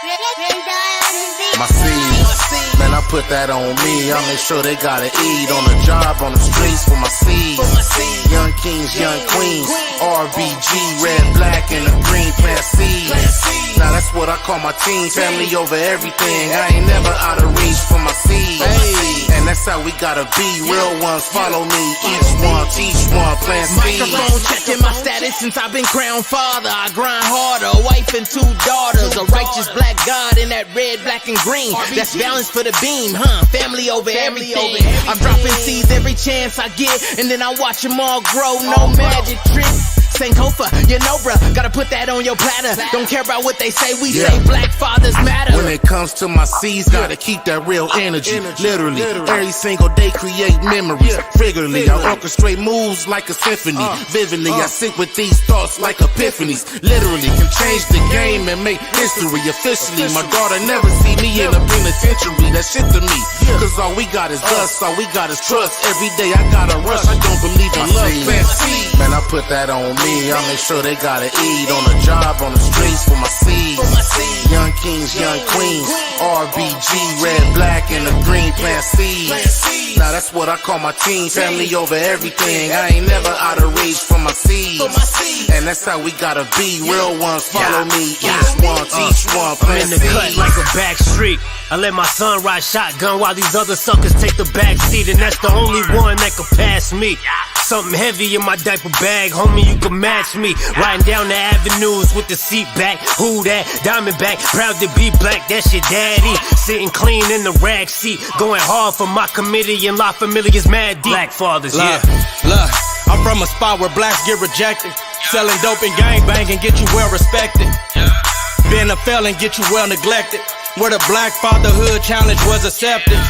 My seeds, man, I put that on me. I make sure they gotta eat on the job, on the streets for my seeds. Young kings, young queens, RBG, red, black, and the green plant seeds. Now that's what I call my team, family over everything. I ain't never out of reach for my seeds. And that's how we gotta be, real ones follow me. Each one, teach one, plant seeds. Microphone checking my status since I've been crowned father. I grind harder, a wife and 2 daughters. A righteous black God in that red, black, and green. That's balance for the beam, huh? Family over everything. I'm dropping seeds every chance I get, and then I watch them all grow. No magic trick. Sankofa, you know, bruh, gotta put that on your platter. Don't care about what they say, we say black fathers matter. When it comes to my seeds, gotta keep that real energy. Literally, every single day create memories. Figuratively, I orchestrate moves like a symphony. Vividly, I sit with these thoughts like epiphanies. Literally, can change the game and make history officially. My daughter never see me in a penitentiary. That shit to me, cause all we got is us, all we got is trust. Every day I gotta rush, I don't believe in love. Man, I put that on me. I make sure they gotta eat on the job, on the streets for my seeds. Young kings, young queens, RBG, red, black, and the green plant seeds. Now that's what I call my team, family over everything. I ain't never out of reach for my seeds. And that's how we gotta be, real ones follow me. Each one, teach one, plant I'm in the cut like a back street. I let my son ride shotgun while these other suckers take the back seat, and that's the only one that could pass me. Something heavy in my diaper bag, homie, you can match me. Riding down the avenues with the seat back. Who that? Diamondback, proud to be black, that's your daddy. Sitting clean in the rag seat, going hard for my committee and La Familia's mad deep. Black fathers, look, I'm from a spot where blacks get rejected. Selling dope and gangbang and get you well respected. Being a felon get you well neglected. Where the black fatherhood challenge was accepted.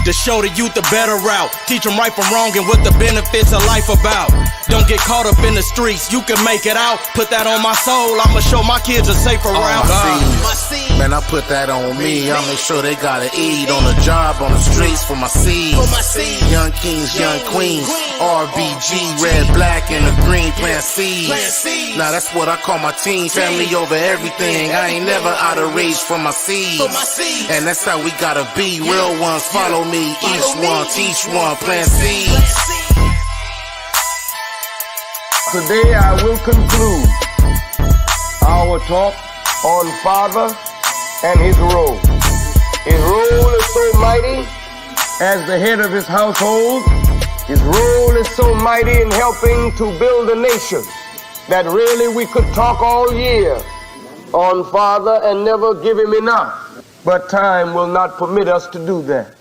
To show the youth a better route. Teach them right from wrong and what the benefits of life about. Don't get caught up in the streets, you can make it out. Put that on my soul, I'ma show my kids a safer route. Man, I put that on me. I make sure they gotta eat on the job, on the streets for my seeds. Young kings, young queens, RBG, red, black, and the green plant seeds. Now that's what I call my team, family over everything. I ain't never out of reach for my seeds. And that's how we gotta be, real ones follow me. Each one, teach one, plant seeds. Today I will conclude our talk on father and his role. His role is so mighty as the head of his household. His role is so mighty in helping to build a nation that really we could talk all year on father and never give him enough. But time will not permit us to do that.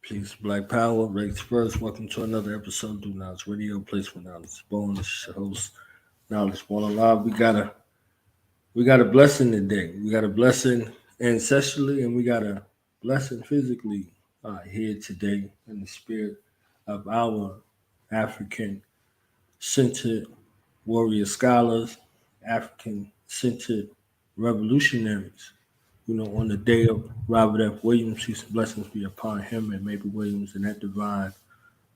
Peace, Black Power, Race First. Welcome to another episode of Do Knowledge Radio, place for knowledge. Bonus host, Knowledge One Alive. We got a blessing today. We got a blessing ancestrally, and we got a blessing physically here today in the spirit of our African-centered warrior scholars, African-centered revolutionaries. You know, on the day of Robert F. Williams, peace and blessings be upon him and Mabel Williams and that divine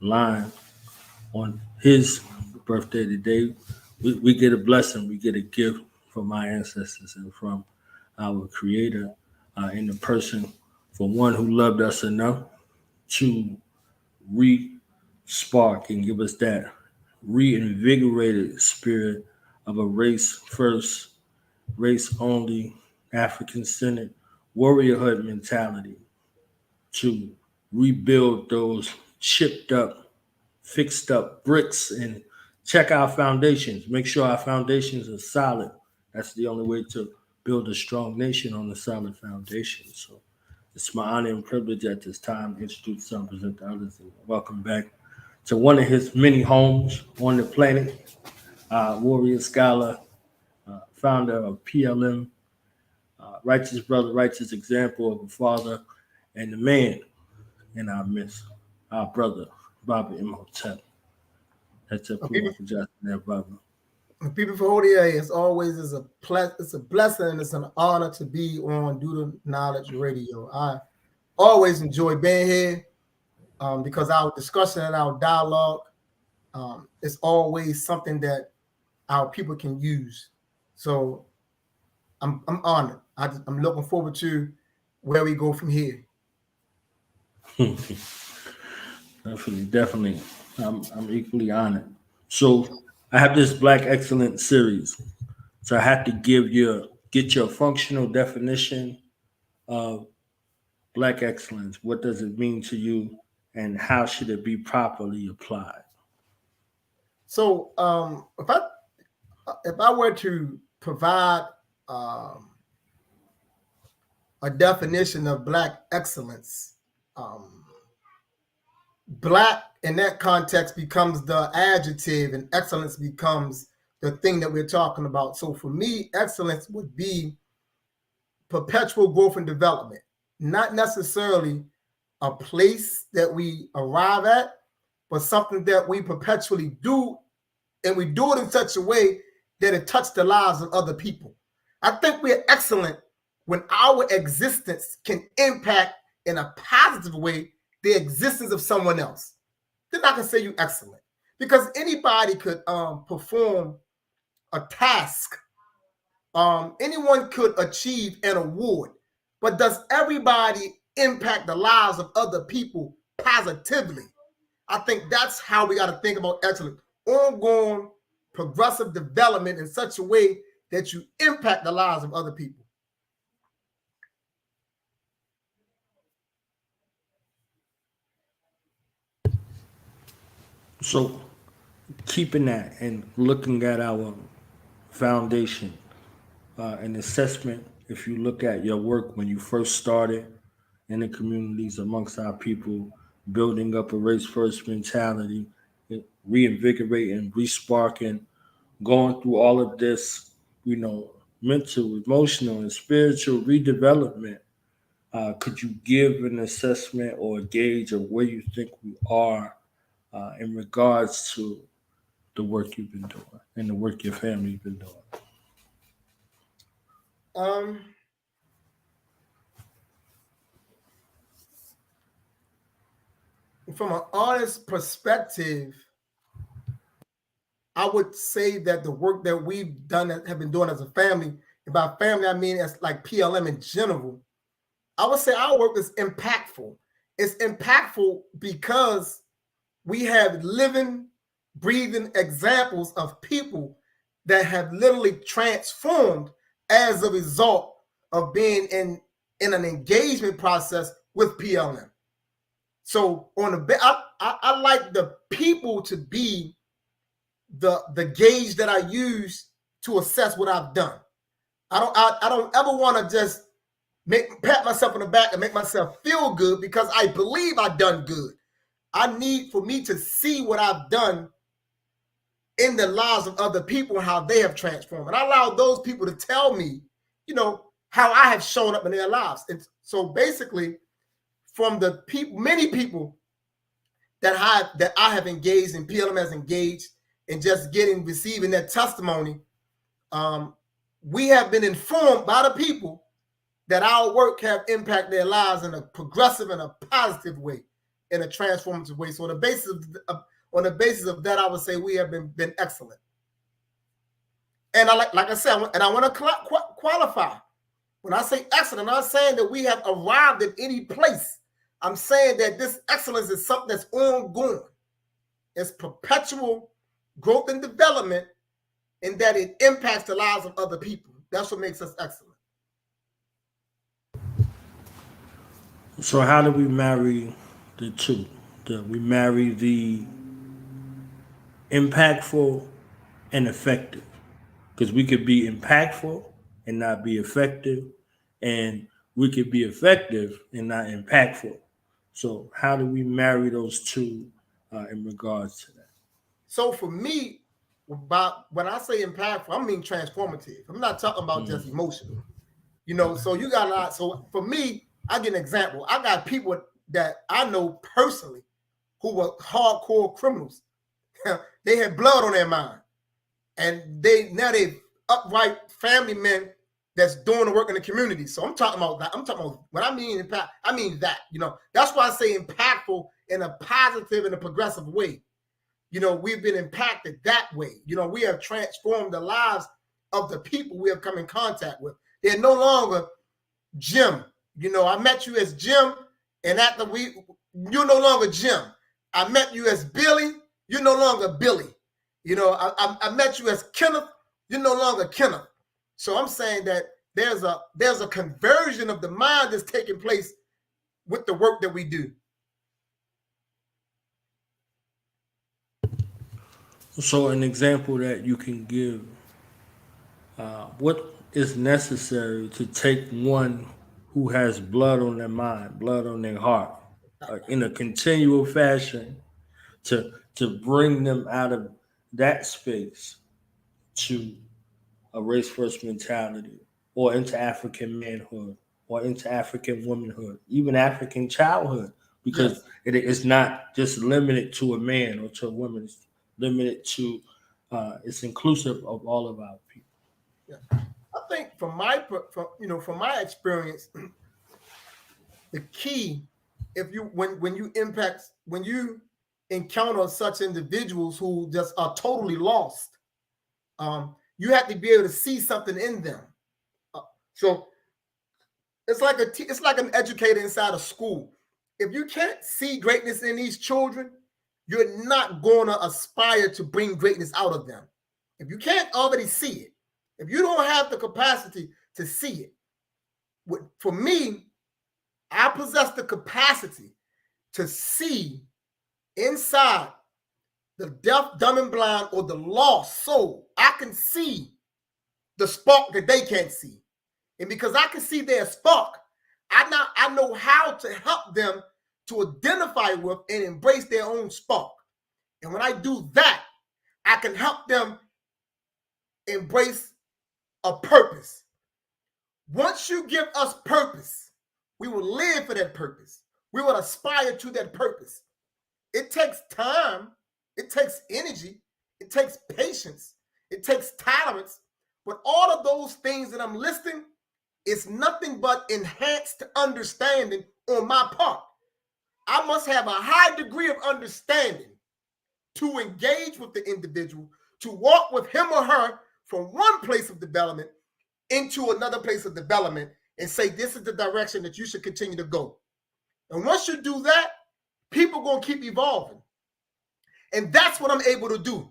line. On his birthday today, we get a blessing, we get a gift from our ancestors and from our Creator in the person for one who loved us enough to re-spark and give us that reinvigorated spirit of a race first, race only, African-centered warriorhood mentality to rebuild those chipped up, fixed up bricks and check our foundations. Make sure our foundations are solid. That's the only way to build a strong nation on a solid foundation. So it's my honor and privilege at this time to introduce some, present the others, and welcome back to one of his many homes on the planet, warrior scholar, founder of PLM, righteous brother, righteous example of a father, and the man in our midst, our brother, Baba Imhotep. That's a for there, Baba. People for Hodie, as always, it's a blessing and it's an honor to be on Do the Knowledge Radio. I always enjoy being here because our discussion and our dialogue it's always something that our people can use. So I'm honored. I'm looking forward to where we go from here. Definitely. I'm equally honored. So I have this Black Excellence series. So I have to get your functional definition of Black excellence. What does it mean to you, and how should it be properly applied? So if I were to provide a definition of Black excellence, Black in that context becomes the adjective, and excellence becomes the thing that we're talking about. So for me, excellence would be perpetual growth and development, not necessarily a place that we arrive at, but something that we perpetually do, and we do it in such a way that it touches the lives of other people. I think we're excellent when our existence can impact in a positive way the existence of someone else. Then I can say you're excellent, because anybody could perform a task. Anyone could achieve an award, but does everybody impact the lives of other people positively? I think that's how we got to think about excellence. Ongoing progressive development in such a way that you impact the lives of other people. So keeping that and looking at our foundation, an assessment, if you look at your work when you first started in the communities amongst our people, building up a race first mentality, reinvigorating, resparking, going through all of this, mental, emotional, and spiritual redevelopment. Could you give an assessment or a gauge of where you think we are in regards to the work you've been doing and the work your family's been doing? From an honest perspective, I would say that the work that we've done, have been doing as a family, and by family I mean as like PLM in general, I would say our work is impactful. It's impactful because we have living, breathing examples of people that have literally transformed as a result of being in an engagement process with PLM. So I like the people to be the gauge that I use to assess what I've done. I don't ever want to just pat myself on the back and make myself feel good because I believe I've done good. I need for me to see what I've done in the lives of other people and how they have transformed. And I allow those people to tell me, how I have shown up in their lives. And so basically, from the people, many people that I have engaged and PLM has engaged and just receiving that testimony, we have been informed by the people that our work have impacted their lives in a progressive and a positive way, in a transformative way. So on the basis of that, I would say we have been excellent. And like I said, and I want to qualify. When I say excellent, I'm not saying that we have arrived at any place. I'm saying that this excellence is something that's ongoing. It's perpetual growth and development, and that it impacts the lives of other people. That's what makes us excellent. So how do we marry the two? We marry the impactful and effective, because we could be impactful and not be effective, and we could be effective and not impactful. So how do we marry those two in regards to that? So for me, when I say impactful, I mean transformative. I'm not talking about just emotional. So you got a lot. So for me, I get an example. I got people that I know personally who were hardcore criminals. They had blood on their mind. And now they upright family men that's doing the work in the community. So I'm talking about that. I'm talking about when I mean impact, I mean that. That's why I say impactful in a positive and a progressive way. we've been impacted that way. We have transformed the lives of the people we have come in contact with. They're no longer Jim. I met you as Jim, and you're no longer Jim. I met you as Billy. You're no longer Billy. I met you as Kenneth. You're no longer Kenneth. So I'm saying that there's a conversion of the mind that's taking place with the work that we do. So an example that you can give, what is necessary to take one who has blood on their mind, blood on their heart, in a continual fashion to bring them out of that space to a race first mentality, or into African manhood, or into African womanhood, even African childhood, because it is not just limited to a man or to a woman. It's limited to, it's inclusive of all of our people. Yeah. I think from my experience, the key, when you encounter such individuals who just are totally lost, you have to be able to see something in them. So it's like an educator inside a school. If you can't see greatness in these children, you're not going to aspire to bring greatness out of them. If you can't already see it, if you don't have the capacity to see it, for me, I possess the capacity to see inside the deaf, dumb, and blind, or the lost soul. I can see the spark that they can't see. And because I can see their spark, I know how to help them to identify with and embrace their own spark. And when I do that, I can help them embrace a purpose. Once you give us purpose, we will live for that purpose. We will aspire to that purpose. It takes time. It takes energy. It takes patience. It takes tolerance. But all of those things that I'm listing is nothing but enhanced understanding on my part. I must have a high degree of understanding to engage with the individual, to walk with him or her from one place of development into another place of development and say, this is the direction that you should continue to go. And once you do that, people are going to keep evolving. And that's what I'm able to do.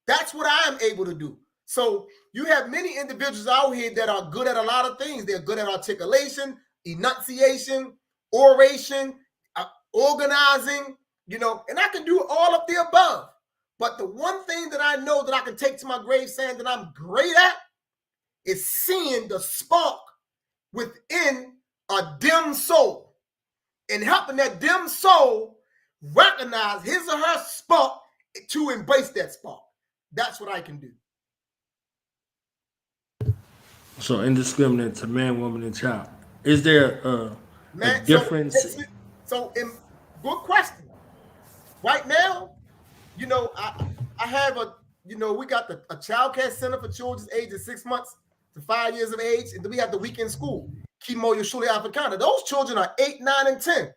That's what I am able to do. So you have many individuals out here that are good at a lot of things. They're good at articulation, enunciation, oration, organizing, and I can do all of the above. But the one thing that I know that I can take to my grave saying that I'm great at is seeing the spark within a dim soul and helping that dim soul recognize his or her spark to embrace that spark. That's what I can do. So indiscriminate to man, woman, and child. Is there a difference? Good question. Right now, I have we got a child care center for children ages 6 months to 5 years of age, and then we have the weekend school, Kimo Yeshuli Africana. Those children are 8, 9, and 10.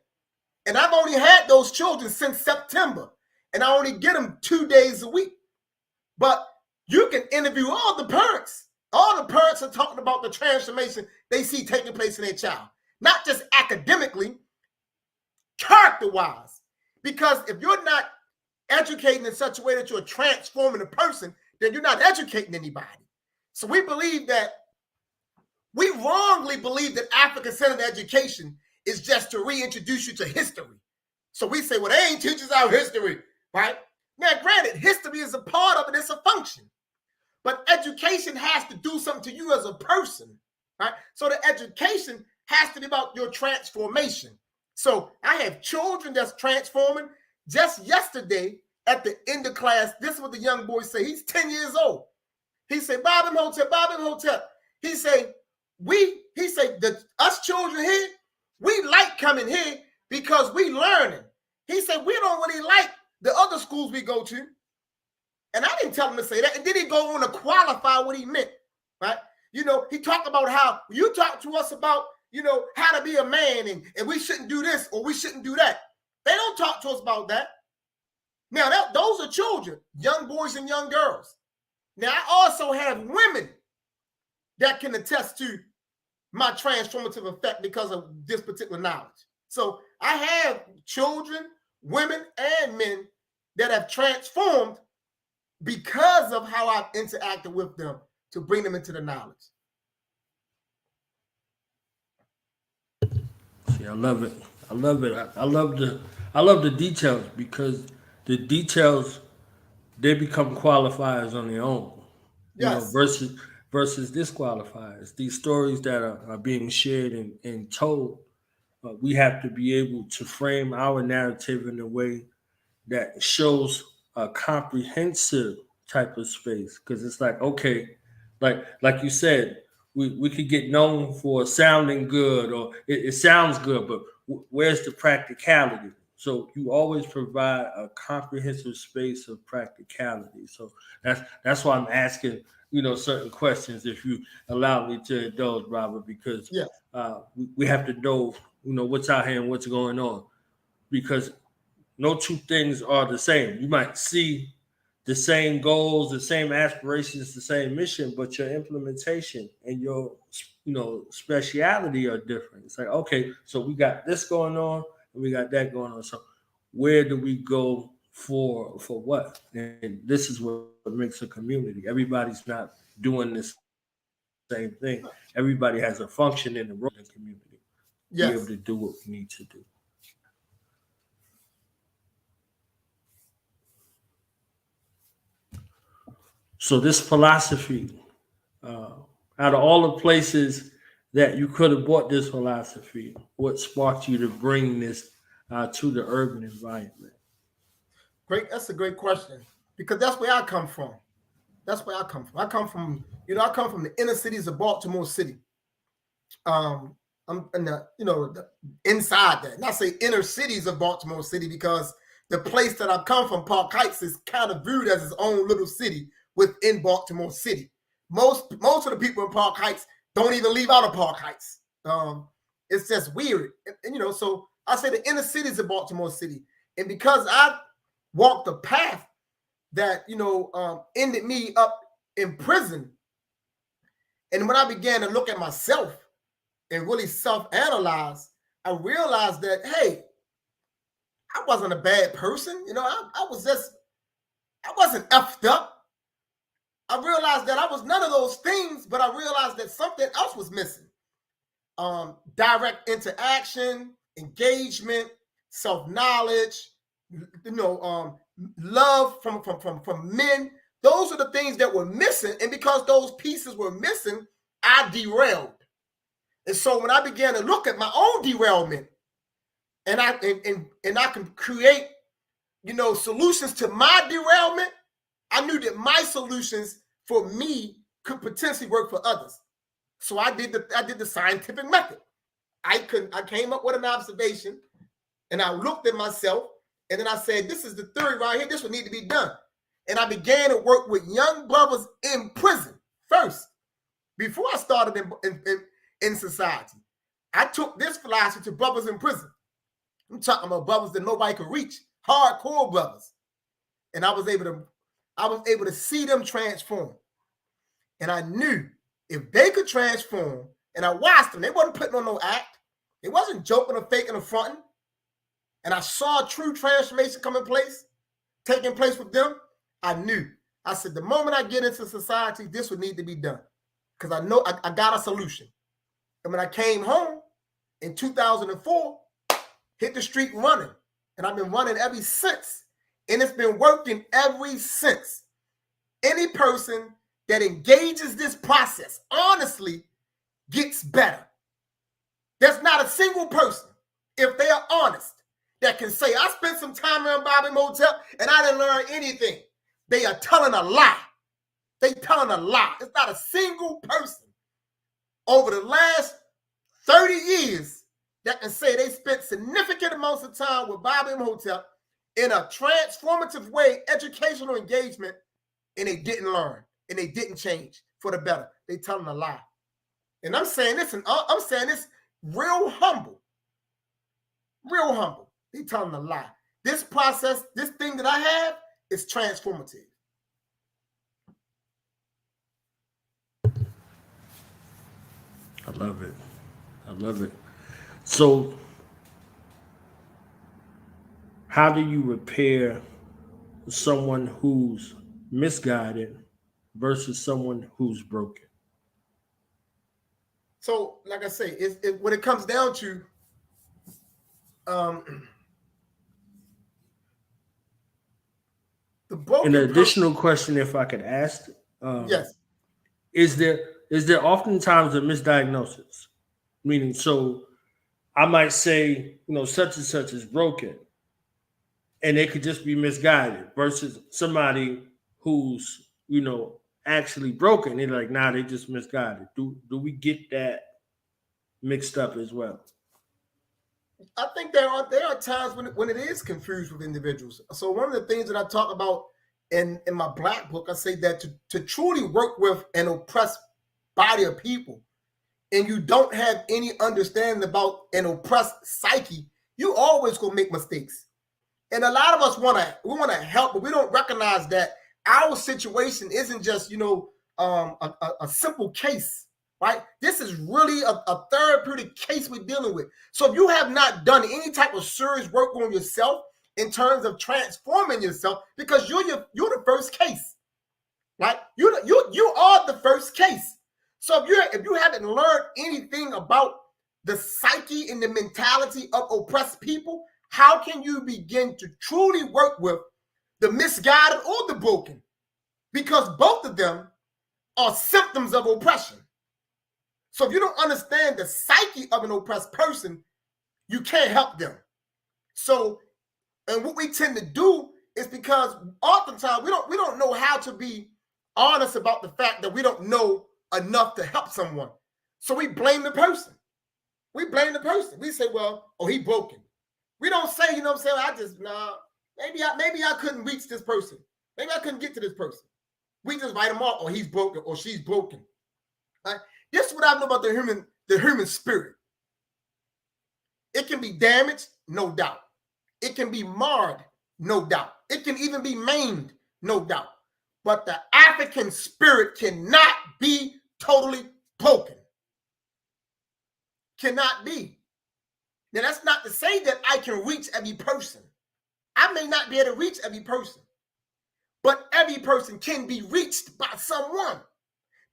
And I've only had those children since September, and I only get them 2 days a week. But you can interview all the parents. All the parents are talking about the transformation they see taking place in their child, not just academically, character-wise. Because if you're not educating in such a way that you're transforming a person, then you're not educating anybody. So we wrongly believe that African-centered education is just to reintroduce you to history. So we say, well, they ain't teaching us our history, right? Now, granted, history is a part of it, it's a function. But education has to do something to you as a person, right? So the education has to be about your transformation. So I have children that's transforming. Just yesterday at the end of class, this is what the young boy say. He's 10 years old. He said, Baba Imhotep. He said, us children here, we like coming here because we learning. He said, we don't really like the other schools we go to. And I didn't tell him to say that. And then he go on to qualify what he meant, right? He talked about how you talk to us about, how to be a man and we shouldn't do this or we shouldn't do that. They don't talk to us about that. Now, those are children, young boys and young girls. Now, I also have women that can attest to my transformative effect because of this particular knowledge. So I have children, women, and men that have transformed because of how I've interacted with them to bring them into the knowledge. See, I love it. I love it. I love the details, because the details, they become qualifiers on their own. Yes. Versus disqualifiers. These stories that are being shared and told, we have to be able to frame our narrative in a way that shows a comprehensive type of space. Because it's like, okay, like you said, we could get known for sounding good, or it sounds good, but where's the practicality? So you always provide a comprehensive space of practicality. So that's why I'm asking, certain questions, if you allow me to indulge, Robert, because we have to know, what's out here and what's going on, because no two things are the same. You might see the same goals, the same aspirations, the same mission, but your implementation and your, speciality are different. It's like, okay, so we got this going on and we got that going on. So where do we go for what? And this is what makes a community. Everybody's not doing this same thing. Everybody has a function in the role in the community. Yes. Be able to do what we need to do. So this philosophy, out of all the places that you could have bought this philosophy, what sparked you to bring this to the urban environment? Great, that's a great question, because that's where I come from. I come from the inner cities of Baltimore City. I'm in the inside that. Not say inner cities of Baltimore City, because the place that I come from, Park Heights, is kind of viewed as its own little city within Baltimore City. Most of the people in Park Heights don't even leave out of Park Heights. It's just weird. And so I say the inner cities of Baltimore City. And because I walked the path that, ended me up in prison, and when I began to look at myself and really self-analyze, I realized that, hey, I wasn't a bad person. I wasn't effed up. I realized that I was none of those things, but I realized that something else was missing. Direct interaction, engagement, self-knowledge, love from men. Those are the things that were missing. And because those pieces were missing, I derailed. And so when I began to look at my own derailment, and I can create, solutions to my derailment, I knew that my solutions for me could potentially work for others. So I did the scientific method. I came up with an observation, and I looked at myself, and then I said, this is the theory right here. This would need to be done. And I began to work with young brothers in prison first, before I started in society. I took this philosophy to brothers in prison. I'm talking about brothers that nobody could reach, hardcore brothers. And I was able to see them transform. And I knew if they could transform, and I watched them, they wasn't putting on no act. They wasn't joking or faking or fronting. And I saw true transformation taking place with them. I knew. I said, the moment I get into society, this would need to be done. Because I know I got a solution. And when I came home in 2004, hit the street running. And I've been running ever since. And it's been working ever since. Any person that engages this process, honestly, gets better. There's not a single person, if they are honest, that can say, I spent some time around Baba Imhotep and I didn't learn anything. They are telling a lie. They telling a lie. It's not a single person over the last 30 years that can say they spent significant amounts of time with Baba Imhotep in a transformative way, educational engagement, and they didn't learn and they didn't change for the better. They telling a lie. And I'm saying this, real humble. Real humble. They telling a lie. this process, this thing that I have is transformative. I love it. I love it. So, how do you repair someone who's misguided versus someone who's broken? So, like I say, when it comes down to the broken. An additional question, if I could ask, yes, is there oftentimes a misdiagnosis? Meaning, so I might say, such and such is broken, and it could just be misguided, versus somebody who's, actually broken. They're like, nah, they just misguided. Do we get that mixed up as well? I think there are times when it is confused with individuals. So one of the things that I talk about in my Black book, I say that to truly work with an oppressed body of people, and you don't have any understanding about an oppressed psyche, you always gonna make mistakes. And a lot of us want to help, but we don't recognize that our situation isn't just a simple case. Right? This is really a therapeutic case we're dealing with. So if you have not done any type of serious work on yourself in terms of transforming yourself, because you're the first case, right? You are the first case. So if you haven't learned anything about the psyche and the mentality of oppressed people, how can you begin to truly work with the misguided or the broken? Because both of them are symptoms of oppression. So if you don't understand the psyche of an oppressed person, you can't help them. So, and what we tend to do is because oftentimes we don't know how to be honest about the fact that we don't know enough to help someone. So we blame the person. We blame the person. We say, well, oh, he broken. We don't say, maybe I couldn't reach this person. Maybe I couldn't get to this person. We just write them off, or he's broken, or she's broken. Right? This is what I know about the human spirit. It can be damaged, no doubt. It can be marred, no doubt. It can even be maimed, no doubt. But the African spirit cannot be totally broken. Cannot be. Now, that's not to say that I can reach every person. I may not be able to reach every person, but every person can be reached by someone.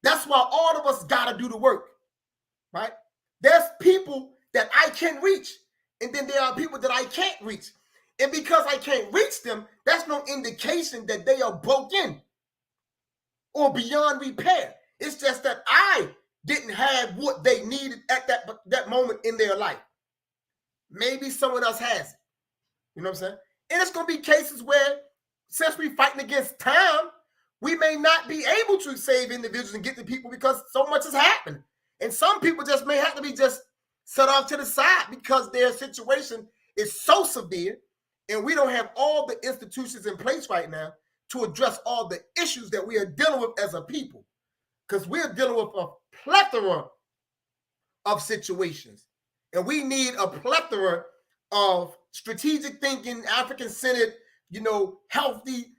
That's why all of us got to do the work, right? There's people that I can reach, and then there are people that I can't reach. And because I can't reach them, that's no indication that they are broken or beyond repair. It's just that I didn't have what they needed at that moment in their life. Maybe someone else has it. You know what I'm saying? And it's going to be cases where, since we're fighting against time, we may not be able to save individuals and get to people because so much has happened. And some people just may have to be just set off to the side because their situation is so severe, and we don't have all the institutions in place right now to address all the issues that we are dealing with as a people. Because we're dealing with a plethora of situations. And we need a plethora of strategic thinking, African-centered, healthy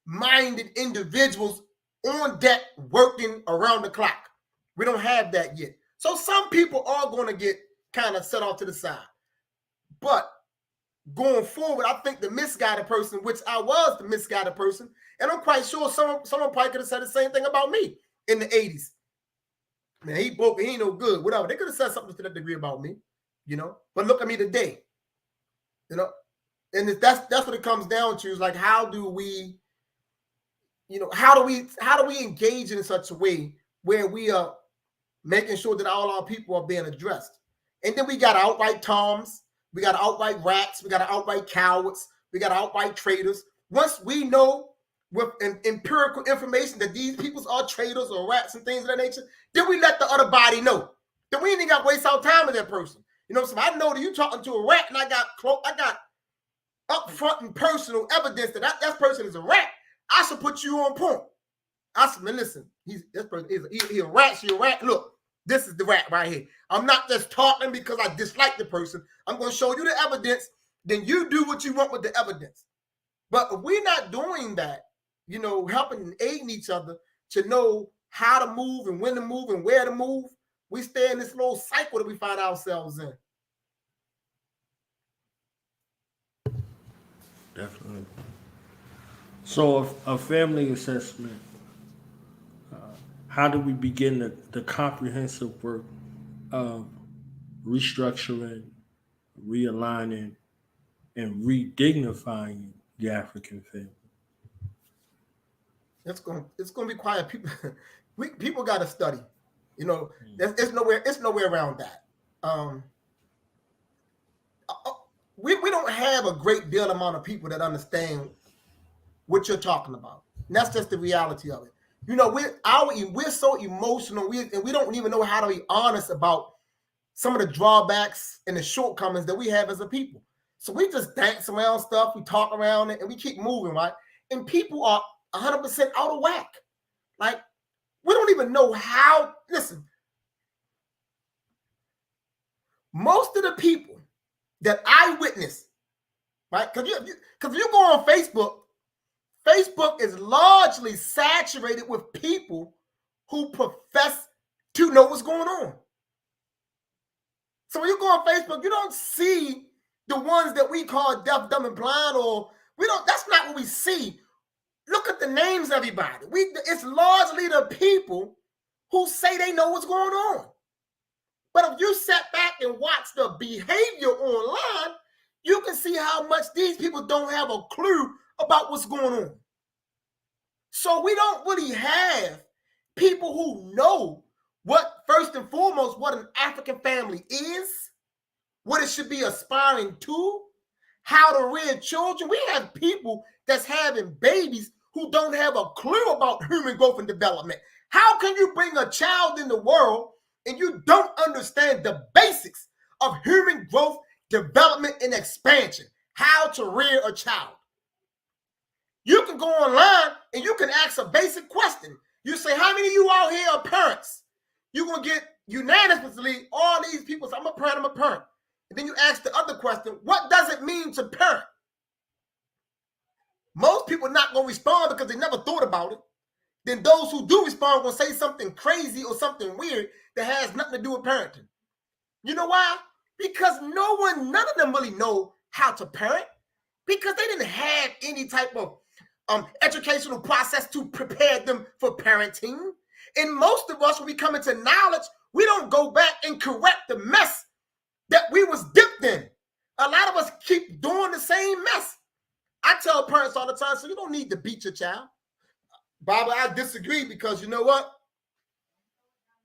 minded individuals on deck working around the clock. We don't have that yet. So some people are going to get kind of set off to the side. But going forward, I think the misguided person, which I was the misguided person, and I'm quite sure someone probably could have said the same thing about me in the 80s. Man, he broke, he ain't no good, whatever. They could have said something to that degree about me, But look at me today, And that's what it comes down to, is like, how do we engage in such a way where we are making sure that all our people are being addressed? And then we got outright Toms, we got outright rats, we got outright cowards, we got outright traitors. Once we know with empirical information that these people are traitors or rats and things of that nature, then we let the other body know. Then we ain't got to waste our time with that person. So I know that you talking to a rat, and I got upfront and personal evidence that person is a rat. I should put you on point. I said, man, listen, he's a rat, she's a rat. Look, this is the rat right here. I'm not just talking because I dislike the person. I'm going to show you the evidence then you do what you want with the evidence. But if we're not doing that, helping and aiding each other to know how to move and when to move and where to move, we stay in this little cycle that we find ourselves in. Definitely. So a family assessment, how do we begin the comprehensive work of restructuring, realigning, and redignifying the African family? It's going to be quiet. People got to study. It's nowhere around that. We don't have a great deal amount of people that understand what you're talking about. And that's just the reality of it. We're so emotional, and we don't even know how to be honest about some of the drawbacks and the shortcomings that we have as a people. So we just dance around stuff, we talk around it, and we keep moving, right? And people are 100% out of whack. Like, we don't even know how. Listen, most of the people that I witness, right? Because you go on Facebook, Facebook is largely saturated with people who profess to know what's going on. So when you go on Facebook, you don't see the ones that we call deaf, dumb, and blind, that's not what we see. Look at the names, everybody. It's largely the people who say they know what's going on. But if you sit back and watch the behavior online, you can see how much these people don't have a clue about what's going on. So we don't really have people who know first and foremost, what an African family is, what it should be aspiring to, how to rear children. We have people that's having babies who don't have a clue about human growth and development. How can you bring a child in the world and you don't understand the basics of human growth, development, and expansion? How to rear a child. You can go online and you can ask a basic question. You say, how many of you out here are parents? You're going to get unanimously all these people say, I'm a parent. And then you ask the other question, what does it mean to parent? Most people are not going to respond because they never thought about it. Then those who do respond will say something crazy or something weird that has nothing to do with parenting. You know why? Because none of them really know how to parent, because they didn't have any type of educational process to prepare them for parenting. And most of us, when we come into knowledge, we don't go back and correct the mess that we was dipped in. A lot of us keep doing the same mess. I tell parents all the time, so you don't need to beat your child. Baba, I disagree, because you know what?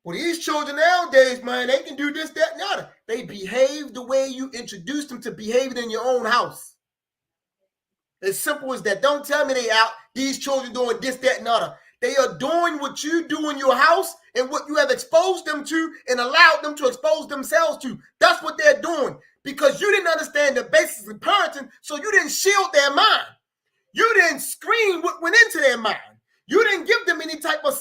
Well, these children nowadays, man, they can do this, that, and the other. They behave the way you introduced them to behaving in your own house. As simple as that. Don't tell me these children doing this, that, and the other. They are doing what you do in your house and what you have exposed them to and allowed them to expose themselves to. That's what they're doing, because you didn't understand the basics of parenting, so you didn't shield their mind. You didn't screen what went into their mind. You didn't give them any type of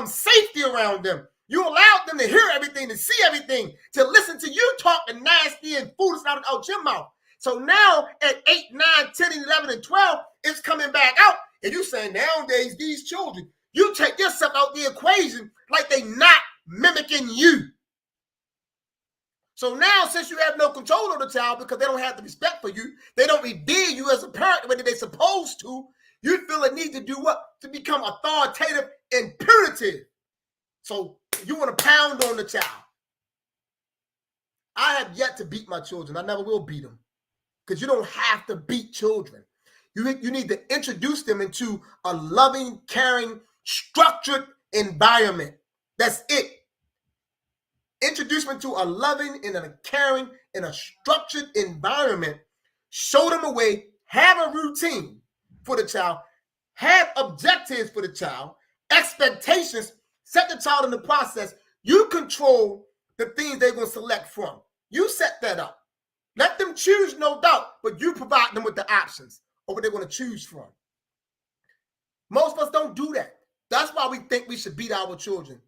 safety around them. You allowed them to hear everything, to see everything, to listen to you talking nasty and foolish out your mouth. So now at 8, 9, 10, 11, and 12, it's coming back out. And you saying nowadays, these children, you take yourself out the equation like they not mimicking you. So now, since you have no control of the child because they don't have the respect for you, they don't revere you as a parent the way that they're supposed to, you feel a need to do what? To become authoritative and punitive. So you want to pound on the child. I have yet to beat my children. I never will beat them, because you don't have to beat children. You need to introduce them into a loving, caring, structured environment. That's it. Introduce them to a loving and a caring and a structured environment. Show them a way. Have a routine for the child. Have objectives for the child. Expectations. Set the child in the process. You control the things they're going to select from. You set that up. Let them choose, no doubt, but you provide them with the options of what they're going to choose from. Most of us don't do that. That's why we think we should beat our children.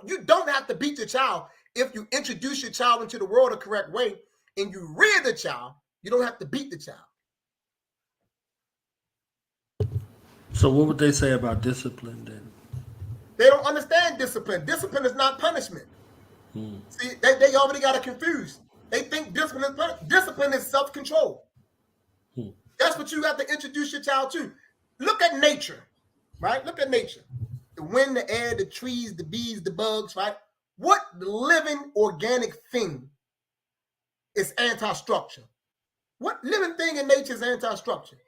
You don't have to beat your child if you introduce your child into the world the correct way and you rear the child You don't have to beat the child. So what would they say about discipline then? They don't understand discipline. Discipline is not punishment. See, they already got it confused. They think discipline is punishment. Discipline is self-control. That's what you have to introduce your child to. Look at nature, right? Look at nature. The wind, the air, the trees, the bees, the bugs, right? What living organic thing is anti-structure? What living thing in nature is anti-structure?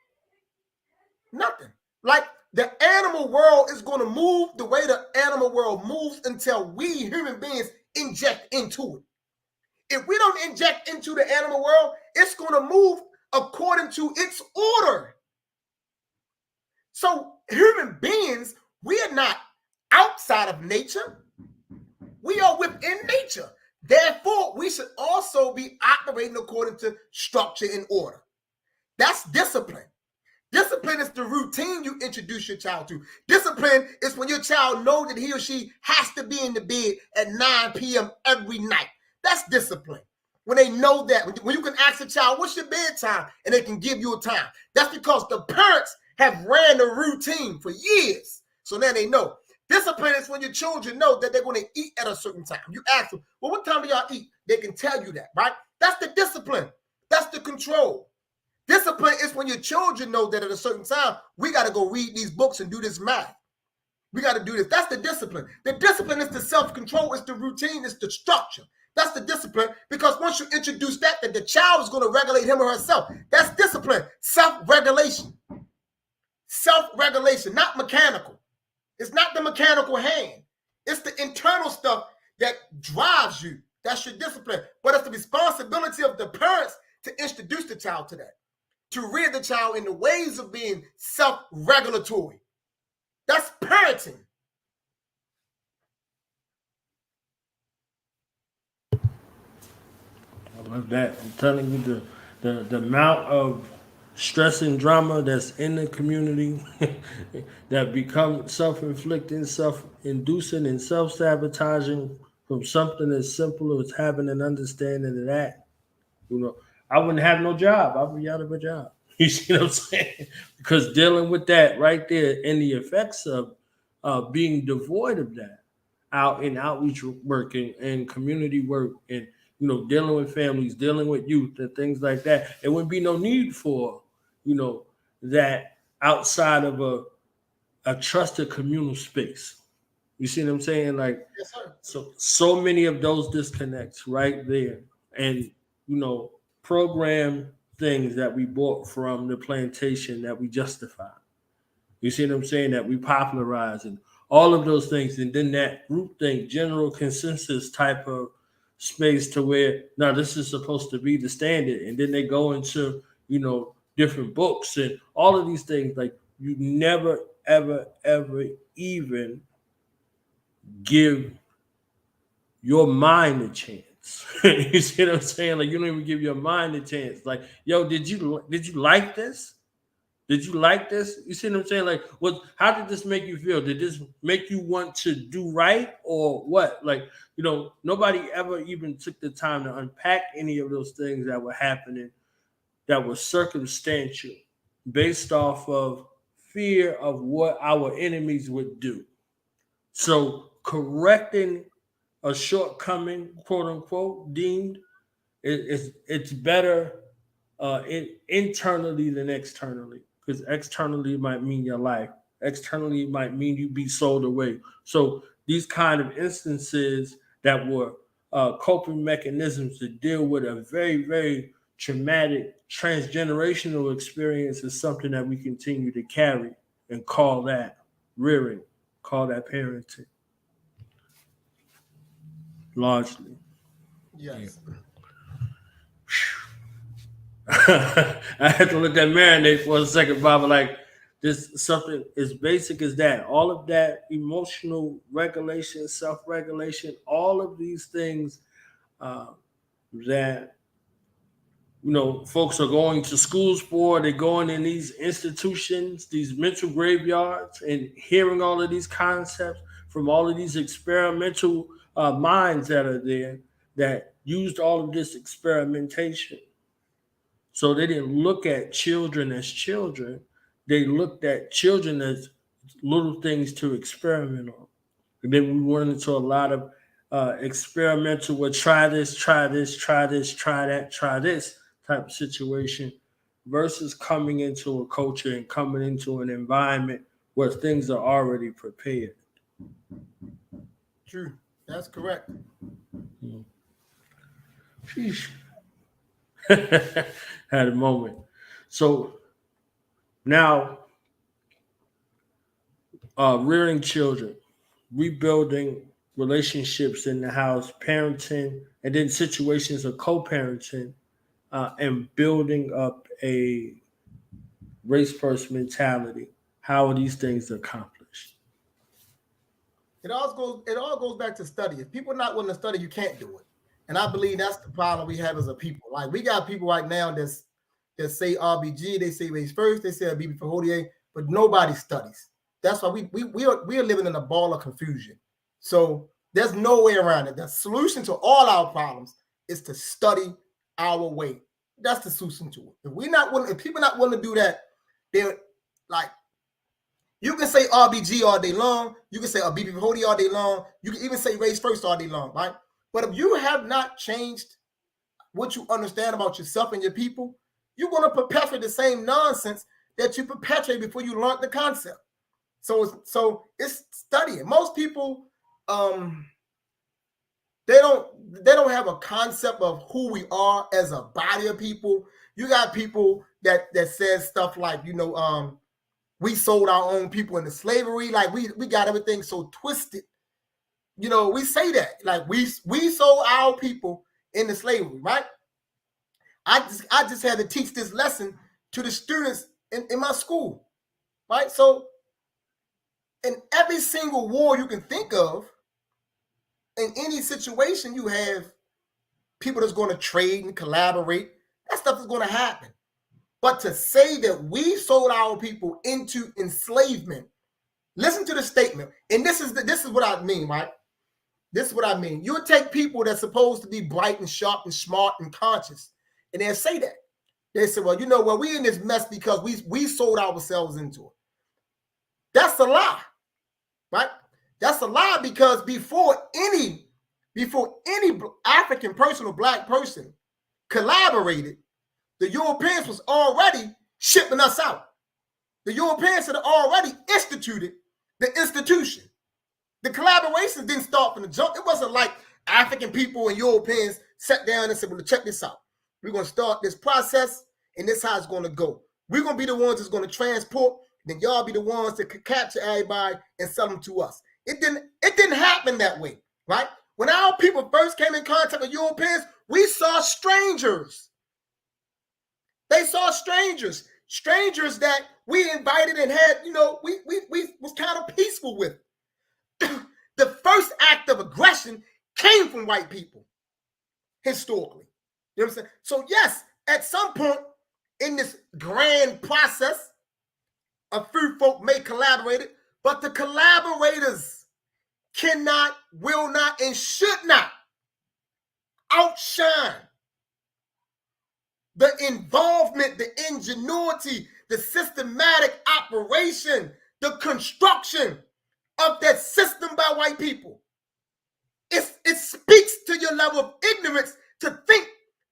Nothing. Like the animal world is going to move the way the animal world moves until we human beings inject into it. If we don't inject into the animal world, it's going to move according to its order. So human beings, we are not outside of nature. We are within nature. Therefore, we should also be operating according to structure and order. That's discipline. Discipline is the routine you introduce your child to. Discipline is when your child knows that he or she has to be in the bed at 9 p.m. every night. That's discipline. When they know that, when you can ask a child, what's your bedtime? And they can give you a time. That's because the parents have ran the routine for years. So now they know. Discipline is when your children know that they're going to eat at a certain time. You ask them, well, what time do y'all eat? They can tell you that, right? That's the discipline. That's the control. Discipline is when your children know that at a certain time, we got to go read these books and do this math. We got to do this. That's the discipline. The discipline is the self-control. It's the routine. It's the structure. That's the discipline, because once you introduce that the child is going to regulate him or herself. That's discipline. Self-regulation. Self-regulation, not mechanical. It's not the mechanical hand. It's the internal stuff that drives you. That's your discipline. But it's the responsibility of the parents to introduce the child to that, to rear the child in the ways of being self-regulatory. That's parenting. I love that. I'm telling you, the amount of stress and drama that's in the community that become self-inflicting, self-inducing, and self-sabotaging from something as simple as having an understanding of that. You know, I wouldn't have no job. I'd be out of a job. You see what I'm saying? Because dealing with that right there and the effects of being devoid of that out in outreach work and community work and, you know, dealing with families, dealing with youth and things like that, there wouldn't be no need for, you know, that outside of a trusted communal space. You see what I'm saying? Like, Yes, sir. So many of those disconnects right there. And, you know, program things that we bought from the plantation that we justify. You see what I'm saying? That we popularize and all of those things. And then that group thing, general consensus type of space to where, now this is supposed to be the standard. And then they go into, you know, different books and all of these things. Like, you never, ever, ever even give your mind a chance. You see what I'm saying? Like, you don't even give your mind a chance. Like, yo, did you like this? Did you like this? You see what I'm saying? Like, how did this make you feel? Did this make you want to do right or what? Like, you know, nobody ever even took the time to unpack any of those things that were happening that were circumstantial based off of fear of what our enemies would do. So correcting a shortcoming, quote unquote, deemed, it's better internally than externally, because externally might mean your life. Externally might mean you be sold away. So these kind of instances that were coping mechanisms to deal with a very, very traumatic transgenerational experience is something that we continue to carry and call that rearing, call that parenting. Largely. Yes. I had to let that marinate for a second, Baba. Like, this something as basic as that. All of that emotional regulation, self-regulation, all of these things that, you know, folks are going to schools for. They're going in these institutions, these mental graveyards, and hearing all of these concepts from all of these experimental minds that are there that used all of this experimentation So they didn't look at children as children. They looked at children as little things to experiment on. And then we went into a lot of experimental, well, try this, try this, try this, try that, try this type of situation, versus coming into a culture and coming into an environment where things are already prepared. True. That's correct. Sheesh. Had a moment. So now, rearing children, rebuilding relationships in the house, parenting, and then situations of co-parenting, and building up a race-first mentality. How are these things accomplished? It all goes back to study. If people are not willing to study, you can't do it. And I believe that's the problem we have as a people. Like, we got people right now that say RBG, they say race first, they say BB Fahodier, but nobody studies. That's why we are living in a ball of confusion. So there's no way around it. The solution to all our problems is to study our way. That's the solution to it. If people not willing to do that, they're like, you can say RBG all day long, you can say BB Fahodier all day long, you can even say race first all day long, right? But if you have not changed what you understand about yourself and your people, you're going to perpetuate the same nonsense that you perpetuated before you learned the concept. So it's studying. Most people, they don't have a concept of who we are as a body of people. You got people that says stuff like, we sold our own people into slavery. Like, we got everything so twisted. We say that, like, we sold our people into slavery, right? I just had to teach this lesson to the students in my school, right? So in every single war you can think of, in any situation, you have people that's going to trade and collaborate. That stuff is going to happen. But to say that we sold our people into enslavement, listen to the statement. And this is what I mean, right? This is what I mean. You'll take people that's supposed to be bright and sharp and smart and conscious, and they'll say that. They say, well, we in this mess because we sold ourselves into it. That's a lie, right? That's a lie, because before any African person or black person collaborated, the Europeans was already shipping us out. The Europeans had already instituted the institution. The collaborations didn't start from the jump. It wasn't like African people and Europeans sat down and said, well, check this out. We're going to start this process, and this is how it's going to go. We're going to be the ones that's going to transport, then y'all be the ones that could capture everybody and sell them to us. It didn't happen that way, right? When our people first came in contact with Europeans, we saw strangers. They saw strangers that we invited and had, we was kind of peaceful with. The first act of aggression came from white people, historically. You know what I'm saying? So yes, at some point in this grand process, a few folk may collaborate it, but the collaborators cannot, will not, and should not outshine the involvement, the ingenuity, the systematic operation, the construction of that system by white people. It speaks to your level of ignorance to think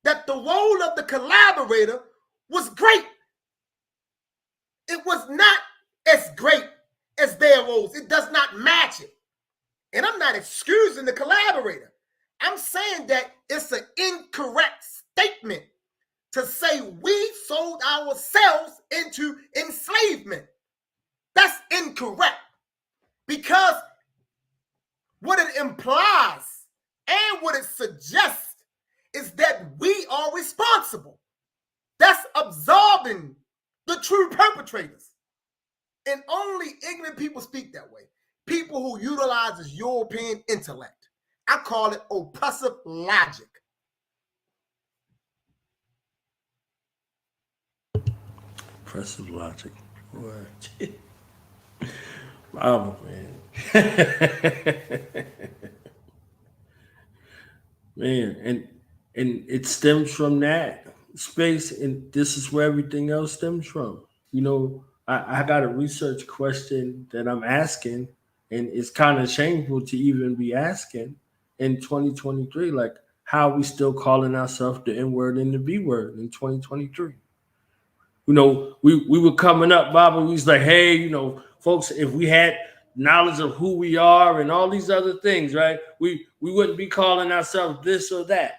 that the role of the collaborator was great. It was not as great as their roles. It does not match it. And I'm not excusing the collaborator. I'm saying that it's an incorrect statement to say we sold ourselves into enslavement. That's incorrect, because what it implies and what it suggests is that we are responsible. That's absolving the true perpetrators. And only ignorant people speak that way. People who utilizes European intellect. I call it oppressive logic. Oppressive logic. Wow, man. Man, and it stems from that. space, and this is where everything else stems from. I got a research question that I'm asking, and it's kind of shameful to even be asking in 2023. Like, how are we still calling ourselves the N word and the B word in 2023? We were coming up, Bob, and we was like, hey, folks, if we had knowledge of who we are and all these other things, right, we wouldn't be calling ourselves this or that.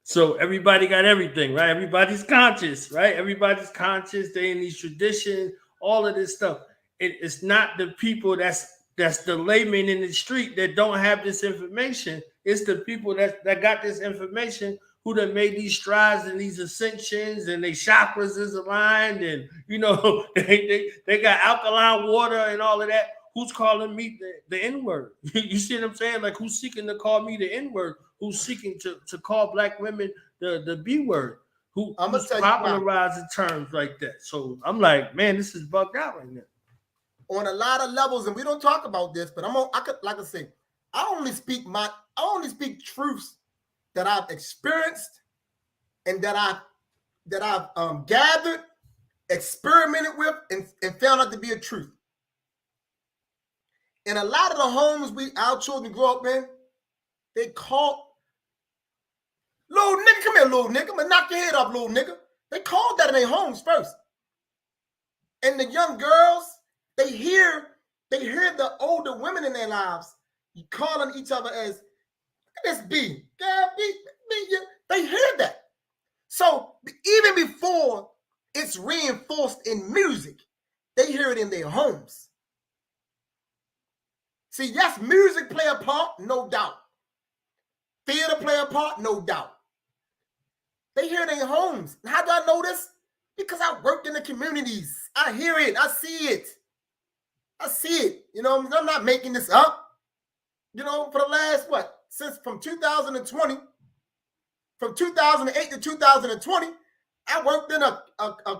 So everybody got everything, right? Everybody's conscious, right? Everybody's conscious. They in these traditions, all of this stuff. It's not the people that's the layman in the street that don't have this information. It's the people that got this information who done made these strides and these ascensions, and their chakras is aligned, and they got alkaline water and all of that. Who's calling me the N-word? You see what I'm saying? Like, who's seeking to call me the N-word? Who's seeking to call black women the B word? Who's popularizing terms like that? So I'm like, man, this is bugged out right now. On a lot of levels, and we don't talk about this, but I only speak truths that I've experienced and that I've gathered, experimented with, and found out to be a truth. In a lot of the homes our children grow up in, they call little nigga, come here, little nigga. I'm gonna knock your head off, little nigga. They called that in their homes first. And the young girls, they hear the older women in their lives calling each other as this B. Yeah, B. They hear that. So even before it's reinforced in music, they hear it in their homes. See, yes, music play a part, no doubt. Theater play a part, no doubt. They hear it in their homes. And how do I know this? Because I worked in the communities. I hear it. I see it. I'm not making this up. For the last, from 2020, from 2008 to 2020, I worked in a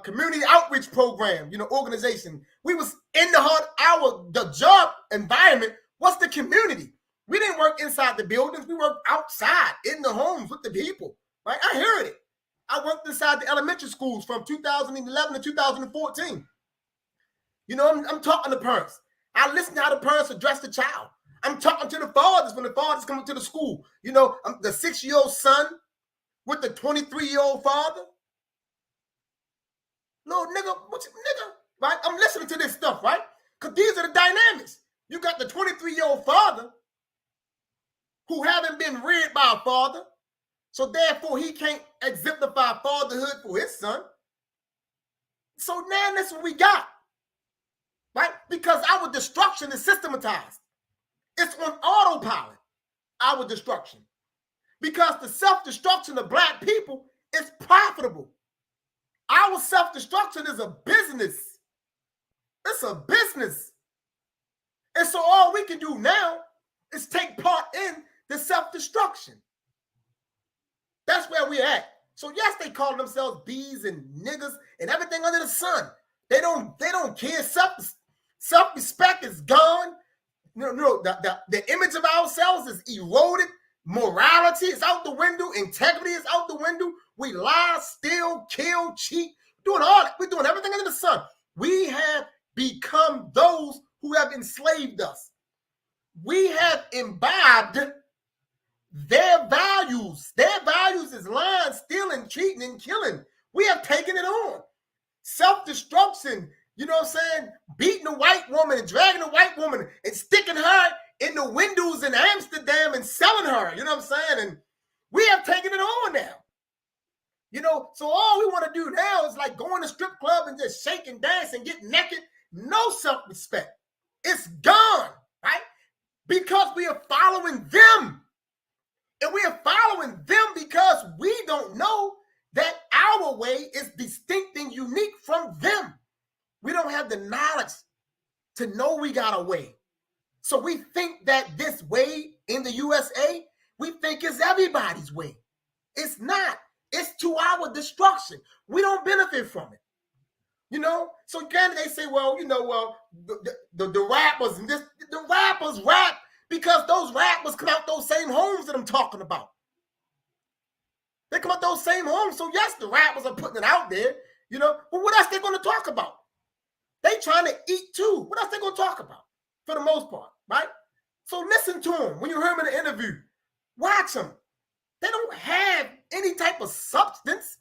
community outreach program, organization. We was in the job environment was the community. We didn't work inside the buildings. We worked outside in the homes with the people, right? I heard it. I worked inside the elementary schools from 2011 to 2014. I'm talking to parents. I listen to how the parents address the child. I'm talking to the fathers when the fathers come to the school. I'm the 6-year-old son with the 23-year-old father. Little nigga, right? I'm listening to this stuff, right? Because these are the dynamics. You got the 23-year-old father who haven't been reared by a father, so therefore he can't exemplify fatherhood for his son. So now that's what we got, right? Because our destruction is systematized. It's on autopilot, our destruction. Because the self-destruction of black people is profitable. Our self-destruction is a business. It's a business. And so all we can do now is take part in the self-destruction. That's where we're at. So yes, they call themselves bees and niggas and everything under the sun. They don't care. Self-respect is gone. The image of ourselves is eroded. Morality is out the window. Integrity is out the window. We lie, steal, kill, cheat, doing all that. We're doing everything under the sun. We have become those who have enslaved us. We have imbibed their values. Their values is lying, stealing, cheating, and killing. We have taken it on. Self-destruction, beating a white woman and dragging a white woman and sticking her in the windows in Amsterdam and selling her, And we have taken it on now. So all we want to do now is like go in a strip club and just shake and dance and get naked. No self-respect. It's gone, right? Because we are following them. And we are following them because we don't know that our way is distinct and unique from them. We don't have the knowledge to know we got a way. So we think that this way in the USA, we think is everybody's way. It's not. It's to our destruction. We don't benefit from it. So again, they say, the rappers and this, the rappers rap because those rappers come out those same homes that I'm talking about. They come out those same homes. So yes, the rappers are putting it out there, but what else they going to talk about? They trying to eat too. What else they going to talk about for the most part, right? So listen to them. When you hear them in the interview, watch them. They don't have any type of substance.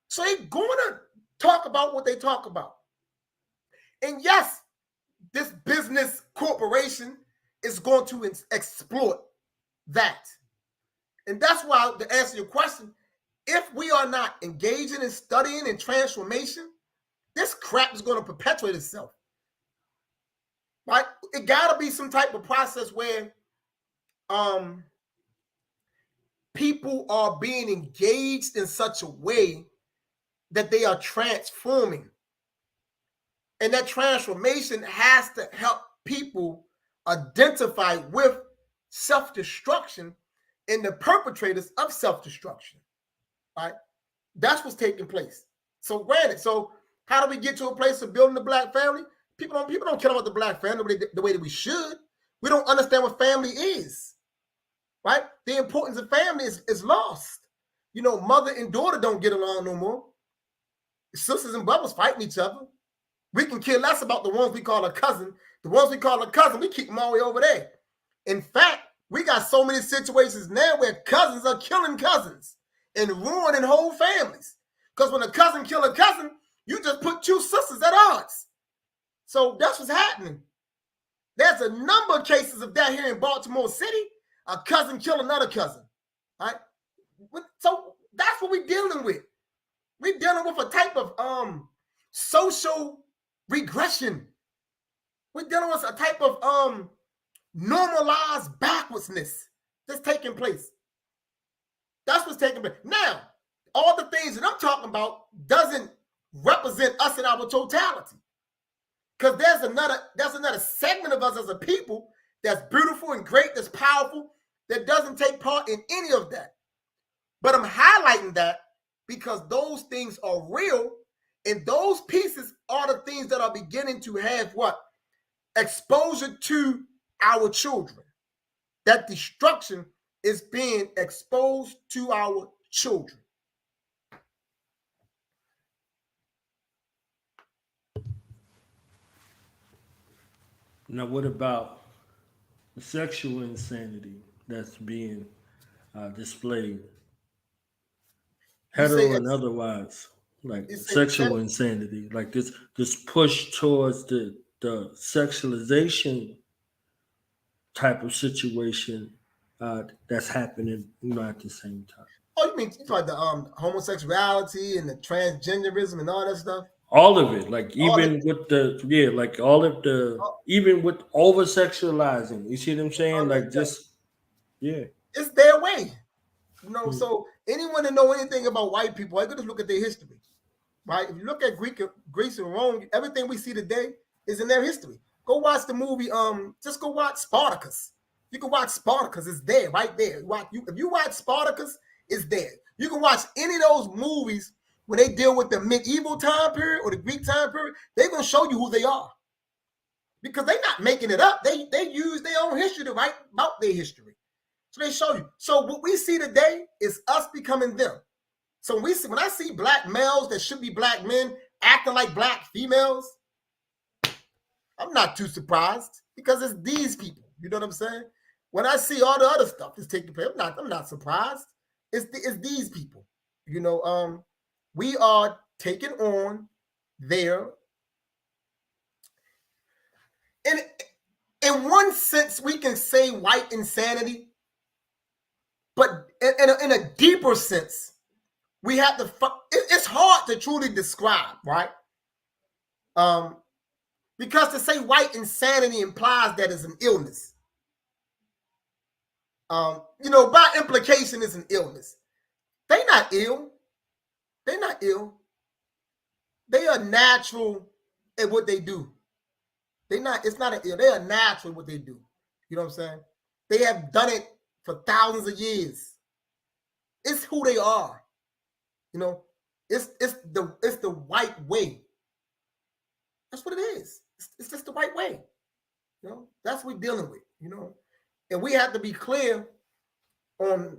So they're going to talk about what they talk about. And yes, this business corporation is going to exploit that. And that's why, to answer your question, if we are not engaging in studying and transformation, this crap is going to perpetuate itself. Right? It got to be some type of process where people are being engaged in such a way that they are transforming. And that transformation has to help people identify with self-destruction and the perpetrators of self-destruction. Right? That's what's taking place. So granted, so how do we get to a place of building the black family? People don't care about the black family the way that we should. We don't understand what family is. Right? The importance of family is lost. Mother and daughter don't get along no more. Sisters and brothers fighting each other. We can care less about the ones we call a cousin. The ones we call a cousin, we keep them all the way over there. In fact, we got so many situations now where cousins are killing cousins and ruining whole families. Because when a cousin kill a cousin, you just put two sisters at odds. So that's what's happening. There's a number of cases of that here in Baltimore City. A cousin kill another cousin. Right? So that's what we're dealing with. We're dealing with a type of social regression. We're dealing with a type of normalized backwardsness that's taking place. That's what's taking place. Now, all the things that I'm talking about doesn't represent us in our totality. Because there's another segment of us as a people that's beautiful and great, that's powerful, that doesn't take part in any of that. But I'm highlighting that because those things are real, and those pieces are the things that are beginning to have what? Exposure to our children. That destruction is being exposed to our children. Now, what about the sexual insanity that's being displayed? Hetero and otherwise, like sexual insanity, like this push towards the sexualization type of situation that's happening, at the same time. Oh, you mean like the homosexuality and the transgenderism and all that stuff? All of it, like even with the like all of the even with over sexualizing. You see what I'm saying? Like just it's their way. So anyone that know anything about white people, I could just look at their history. Right? If you look at Greece and Rome, everything we see today is in their history. Go watch the movie. Just go watch Spartacus. You can watch Spartacus. It's there, right there. If you watch Spartacus, it's there. You can watch any of those movies when they deal with the medieval time period or the Greek time period. They're gonna show you who they are because they're not making it up. They use their own history to write about their history. So they show you. So what we see today is us becoming them. So when I see black males that should be black men acting like black females, I'm not too surprised because it's these people. You know what I'm saying? When I see all the other stuff that's taking place, I'm not surprised. It's these people. We are taking on their. In one sense, we can say white insanity, but in a deeper sense, we have to. It's hard to truly describe, right? Because to say white insanity implies that it's an illness. By implication, it's an illness. They're not ill. They're not ill. They are natural at what they do. It's not an ill. They are natural at what they do. You know what I'm saying? They have done it for thousands of years. It's who they are. It's the white way. That's what it is. It's just the white way. That's what we're dealing with. And we have to be clear on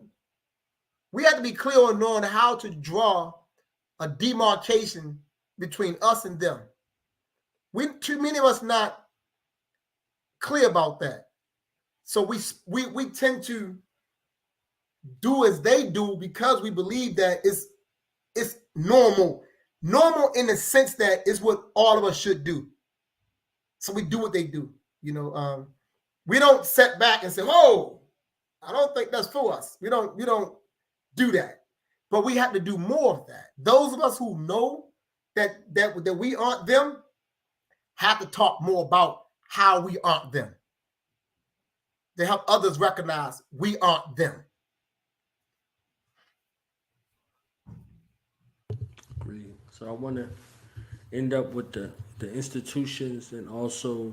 we have to be clear on knowing how to draw a demarcation between us and them. Too many of us not clear about that. So we tend to do as they do because we believe that it's normal. Normal in the sense that it's what all of us should do. So we do what they do. You know, we don't sit back and say, "Whoa, I don't think that's for us." We don't do that. But we have to do more of that. Those of us who know that we aren't them have to talk more about how we aren't them, to help others recognize we aren't them. Agreed. So I want to end up with the institutions, and also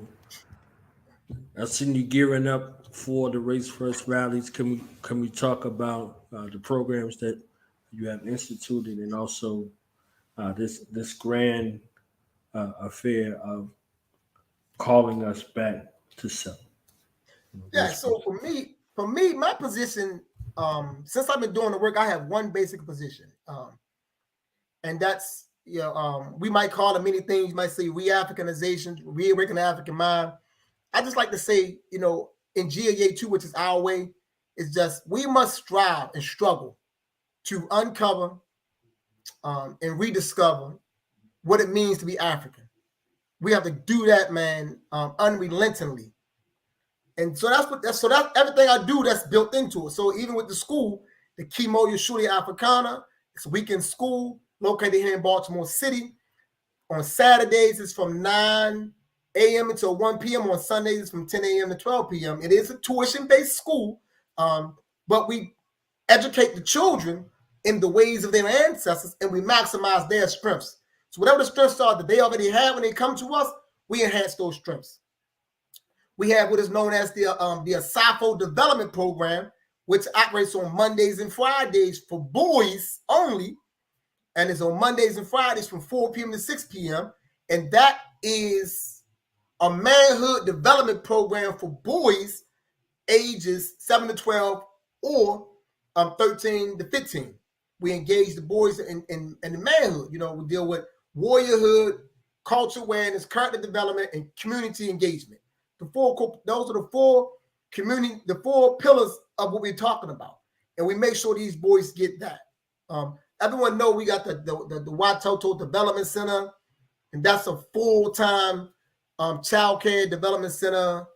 I've seen you gearing up for the Race First rallies. Can we talk about the programs that you have instituted, and also this grand affair of calling us back to self? Yeah. So for me, my position, since I've been doing the work, I have one basic position, and that's, we might call it many things. You might say re-Africanization, reawakening the African mind. I just like to say, in GAA 2, which is our way, it's just we must strive and struggle to uncover and rediscover what it means to be African. We have to do that, man, unrelentingly. And so that's everything I do, that's built into it. So even with the school, the Kimo Yeshuli Africana, it's a weekend school located here in Baltimore City. On Saturdays, it's from 9 a.m. until 1 p.m. On Sundays, it's from 10 a.m. to 12 p.m. It is a tuition-based school, but we educate the children in the ways of their ancestors, and we maximize their strengths. So whatever the strengths are that they already have when they come to us, we enhance those strengths. We have what is known as the Asafo Development Program, which operates on Mondays and Fridays for boys only, and it's on Mondays and Fridays from 4 p.m. to 6 p.m. And that is a manhood development program for boys ages 7 to 12 or 13 to 15. We engage the boys in the manhood. We deal with warriorhood, culture awareness, character development, and community engagement. Those are the four pillars of what we're talking about. And we make sure these boys get that. Everyone know we got the Watoto Development Center, and that's a full-time child care development center,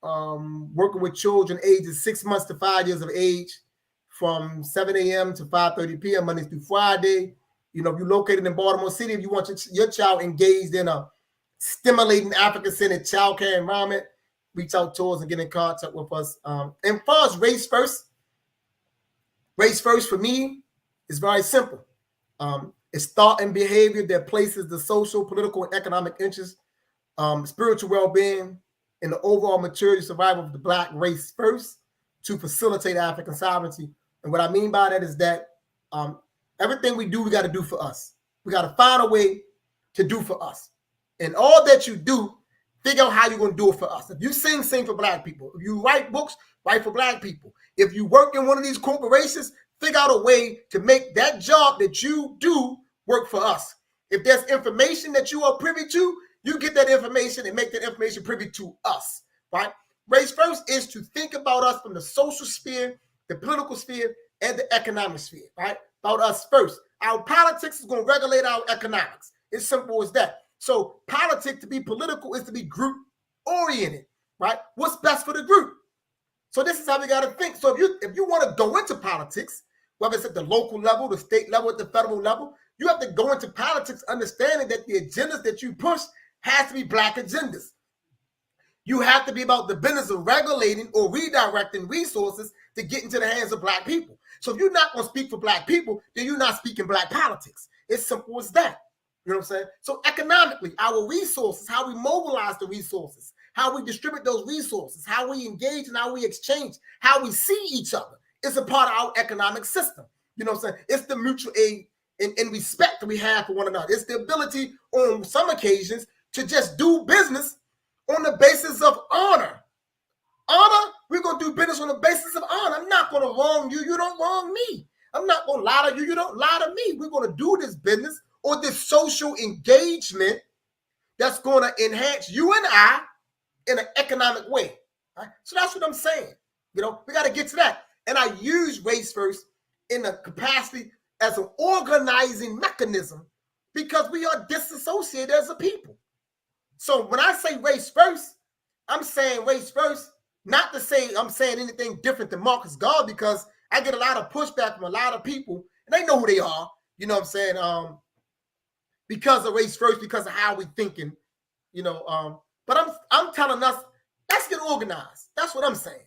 working with children ages 6 months to 5 years of age, from 7 a.m. to 5:30 p.m. Monday through Friday. If you're located in Baltimore City, if you want your child engaged in a stimulating African-centered child care environment, reach out to us and get in contact with us. And as far as Race First for me is very simple. It's thought and behavior that places the social, political, and economic interests, spiritual well-being, and the overall maturity survival of the Black race first to facilitate African sovereignty. And what I mean by that is that everything we do, we got to do for us. We got to find a way to do for us. And all that you do, figure out how you're going to do it for us. If you sing for Black people. If you write books, write for Black people. If you work in one of these corporations, figure out a way to make that job that you do work for us. If there's information that you are privy to, you get that information and make that information privy to us, right? Race First is to think about us from the social sphere, the political sphere, and the economic sphere, right? About us first. Our politics is going to regulate our economics. It's simple as that. So politics, to be political, is to be group-oriented, right? What's best for the group? So this is how we got to think. So if you want to go into politics, whether it's at the local level, the state level, at the federal level, you have to go into politics understanding that the agendas that you push has to be Black agendas. You have to be about the business of regulating or redirecting resources to get into the hands of Black people. So if you're not going to speak for Black people, then you're not speaking Black politics. It's simple as that. You know what I'm saying? So economically, our resources, how we mobilize the resources, how we distribute those resources, how we engage and how we exchange, how we see each other, is a part of our economic system. You know what I'm saying? It's the mutual aid and respect that we have for one another. It's the ability on some occasions to just do business on the basis of honor. Honor, we're going going to do business on the basis of honor. I'm not going to wrong you. You don't wrong me. I'm not going to lie to you. You don't lie to me. We're going to do this business or this social engagement that's going to enhance you and I in an economic way. Right? So that's what I'm saying. We got to get to that. And I use race first in the capacity as an organizing mechanism because we are disassociated as a people. So when I say race first, I'm saying race first, not to say I'm saying anything different than Marcus Garvey, because I get a lot of pushback from a lot of people, and they know who they are, you know what I'm saying, because of race first, because of how we thinking, but I'm telling us, let's get organized. That's what I'm saying.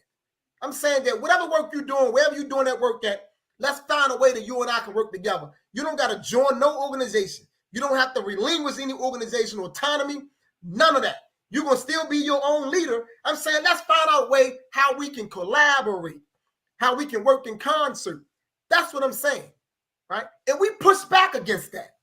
I'm saying that whatever work you're doing, wherever you're doing that work at, let's find a way that you and I can work together. You don't got to join no organization. You don't have to relinquish any organizational autonomy, none of that. You're going to still be your own leader. I'm saying let's find out a way how we can collaborate, how we can work in concert. That's what I'm saying, right? And we push back against that.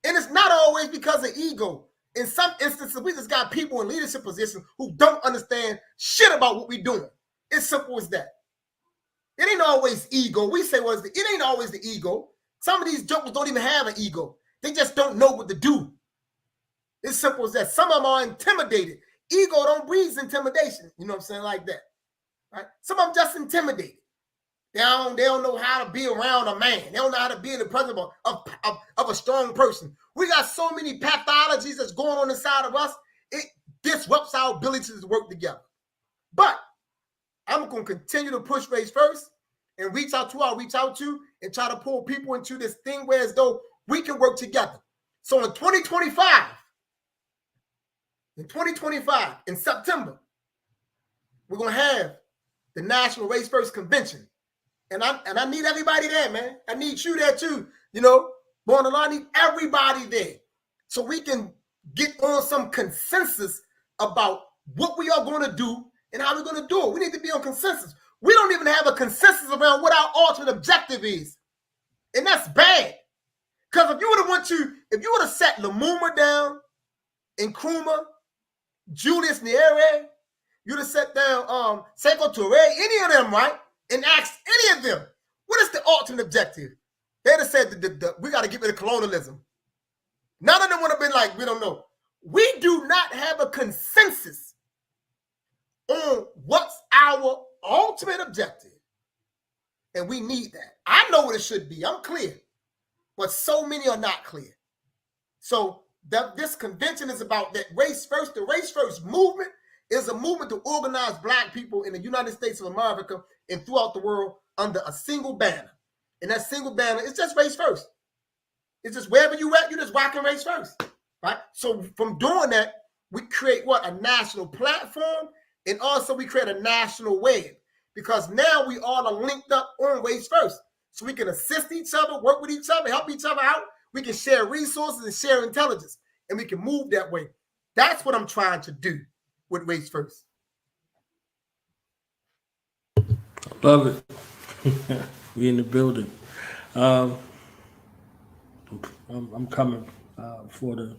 And it's not always because of ego. In some instances, we just got people in leadership positions who don't understand shit about what we're doing. It's simple as that. It ain't always ego. We say, well, it ain't always the ego. Some of these jokers don't even have an ego. They just don't know what to do. It's simple as that. Some of them are intimidated. Ego don't breed intimidation. You know what I'm saying? Like that. Right? Some of them just intimidated. They don't know how to be around a man. They don't know how to be in the presence of a strong person. We got so many pathologies that's going on inside of us. It disrupts our ability to work together. But I'm going to continue to push race first and reach out to who I reach out to and try to pull people into this thing where as though we can work together. So in 2025, in September, we're going to have the National Race First Convention. And I need everybody there, man. I need you there too. Born along, I need everybody there. So we can get on some consensus about what we are going to do and how we're going to do it. We need to be on consensus. We don't even have a consensus around what our ultimate objective is. And that's bad. Because if you would have set Lumumba down, Nkrumah, Julius Nyerere, you'd have set down Sekou Touré, any of them, right? And asked any of them, what is the ultimate objective? They'd have said, we got to get rid of colonialism. None of them would have been like, we don't know. We do not have a consensus on what's our ultimate objective. And we need that. I know what it should be. I'm clear. But so many are not clear. So this convention is about that race first. The race first movement is a movement to organize Black people in the United States of America and throughout the world under a single banner. And that single banner is just race first. It's just wherever you at, you just rocking race first, right? So from doing that, we create a national platform, and also we create a national web, because now we all are linked up on race first. So we can assist each other, work with each other, help each other out. We can share resources and share intelligence, and we can move that way. That's what I'm trying to do with race first. Love it. We in the building. I'm coming for the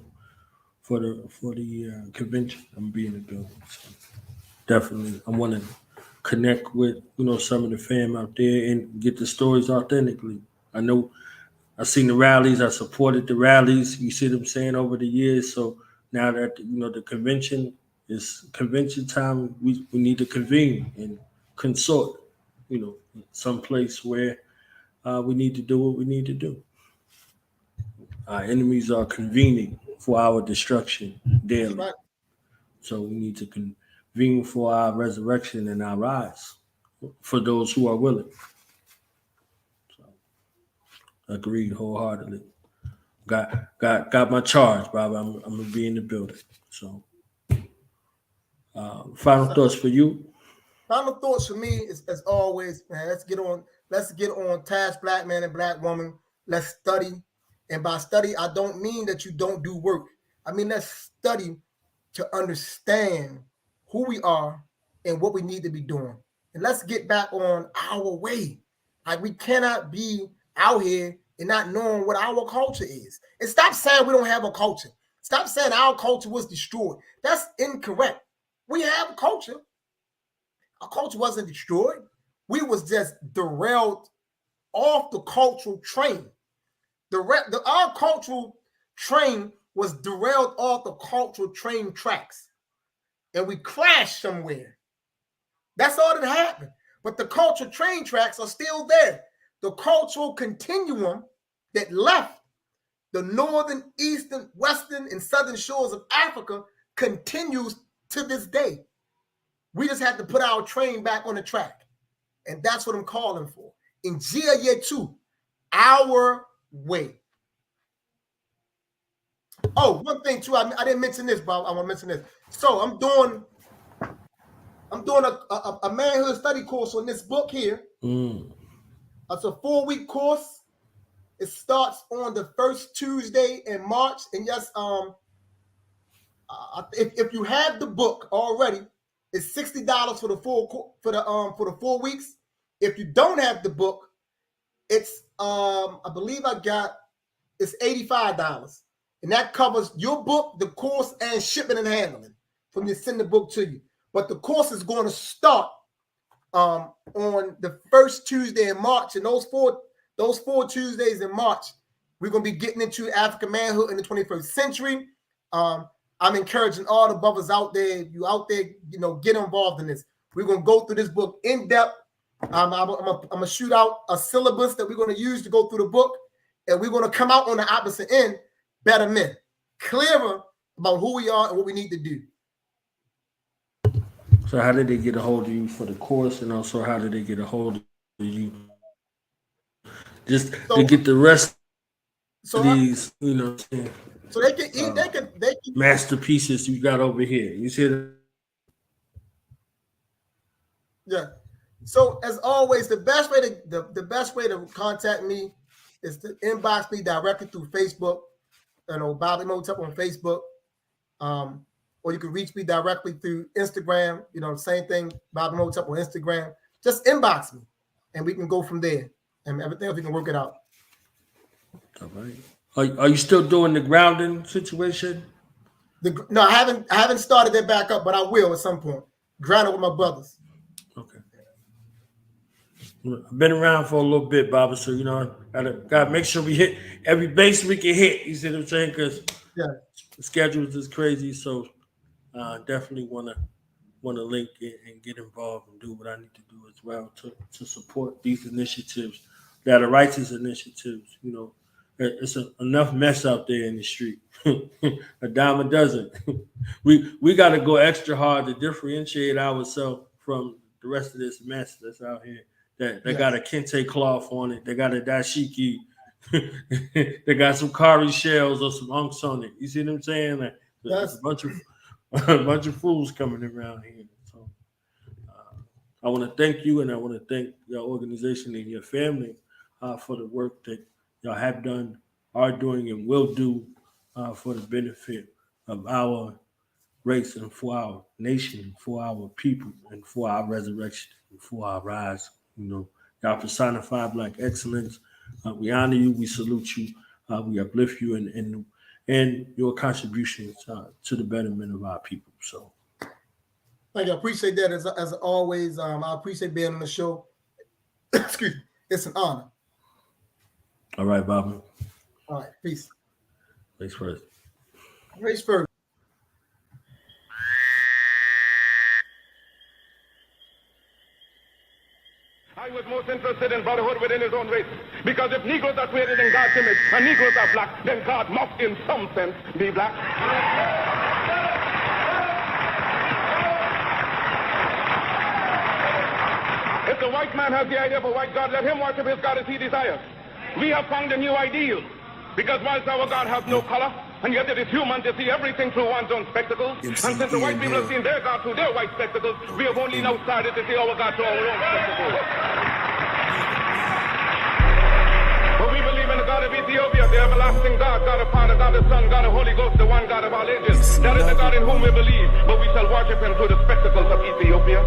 convention. I'm being in the building. So definitely, I want to connect with some of the fam out there and get the stories authentically. I know I've seen the rallies. I supported the rallies. You see what I'm saying, over the years. So now that the convention is convention time, we need to convene and consort. Someplace where we need to do what we need to do. Our enemies are convening for our destruction daily. Right. So we need to convene for our resurrection and our rise for those who are willing. So, agreed wholeheartedly. Got my charge, Baba. I'm gonna be in the building. So, final thoughts for you. Final thoughts for me is, as always, man, let's get on task, Black man and Black woman. Let's study. And by study, I don't mean that you don't do work. I mean, let's study to understand who we are and what we need to be doing. And let's get back on our way. Like, we cannot be out here and not knowing what our culture is. And stop saying we don't have a culture. Stop saying our culture was destroyed. That's incorrect. We have culture. Our culture wasn't destroyed. We was just derailed off the cultural train. Our cultural train was derailed off the cultural train tracks. And we crashed somewhere. That's all that happened. But the cultural train tracks are still there. The cultural continuum that left the northern, eastern, western, and southern shores of Africa continues to this day. We just have to put our train back on the track. And that's what I'm calling for. In Year 2, our way. Oh, one thing too, I didn't mention this, but I want to mention this. So I'm doing a manhood study course on this book here. It's a 4-week course. It starts on the first Tuesday in March. And yes, if you have the book already, it's $60 for the 4 weeks. If you don't have the book, it's I believe it's $85. And that covers your book, the course, and shipping and handling from me send the book to you. But the course is going to start on the first Tuesday in March. And those four Tuesdays in March, we're going to be getting into African manhood in the 21st century. I'm encouraging all the brothers out there, get involved in this. We're going to go through this book in depth. I'm going to shoot out a syllabus that we're going to use to go through the book. And we're going to come out on the opposite end, better men, clearer about who we are and what we need to do. So how did they get a hold of you for the course, and also how did they get a hold of you to get the rest of these, so they can masterpieces you got over here? You see that? Yeah. So as always, the best way to contact me is to inbox me directly through Facebook. Baba Imhotep on Facebook. Or you can reach me directly through Instagram. Same thing, Baba Imhotep on Instagram. Just inbox me, and we can go from there. And everything else, we can work it out. All right. Are you still doing the grounding situation? No, I haven't started that back up, but I will at some point. Grounding with my brothers. Okay. I've been around for a little bit, Baba, so gotta make sure we hit every base we can hit. You see what I'm saying? Because the schedules is crazy, so definitely want to link it and get involved and do what I need to do as well to support these initiatives that are righteous initiatives. It's enough mess out there in the street. A dime a dozen. We got to go extra hard to differentiate ourselves from the rest of this mess that's out here. They got a kente cloth on it. They got a dashiki. They got some kari shells or some unks on it. You see what I'm saying? Like, there's a bunch of fools coming around here. So I want to thank you, and I want to thank your organization and your family for the work that y'all have done, are doing, and will do for the benefit of our race and for our nation, for our people, and for our resurrection, and for our rise. Y'all personify Black excellence. We honor you. We salute you. We uplift you and your contributions to the betterment of our people. So, thank you. I appreciate that as always. I appreciate being on the show. Excuse me. It's an honor. All right, Baba. All right. Peace. Thanks first. Race first. I was most interested in brotherhood within his own race. Because if Negroes are created in God's image and Negroes are black, then God must, in some sense, be black. If the white man has the idea of a white God, let him worship his God as he desires. We have found a new ideal. Because whilst our God has no color, and yet it is human to see everything through one's own spectacles. And since the white people have seen their God through their white spectacles, we have only now started to see our God through our own spectacles. But we believe in the God of Ethiopia, the everlasting God, God of Father, God of Son, God of Holy Ghost, the one God of all ages. That is the God in whom we believe, but we shall worship him through the spectacles of Ethiopia.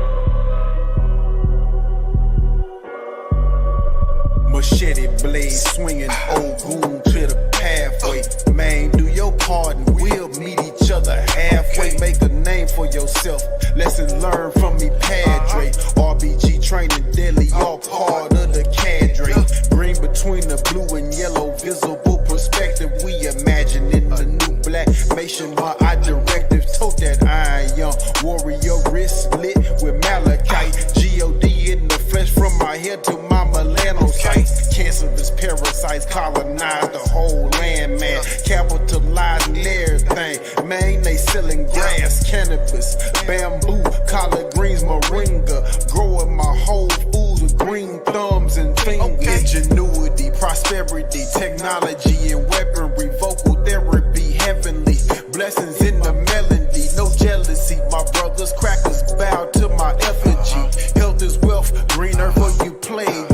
Machete blade swinging, old goon to the pathway. Man, do your part and we'll meet each other halfway. Make a name for yourself. yourself. Lessons learned from me, Padre. RBG training deadly, all part of the cadre. Green between the blue and yellow, visible perspective. We imagining the new black nation by our directive. Tote that iron young warrior, wrist lit with malachite. G.O.D. in the flesh from my head to my melanocytes. Cancerous parasites colonize the whole land, man. Capitalizing everything, man. They selling grass, cannabis, bamboo, collard greens, moringa. Growing my whole foods with green thumbs and fingers. Ingenuity, prosperity, technology and weaponry, vocal therapy, heavenly blessings in the melody. No jealousy, my brothers crackers bow to my effigy. Health is wealth, green earth where you played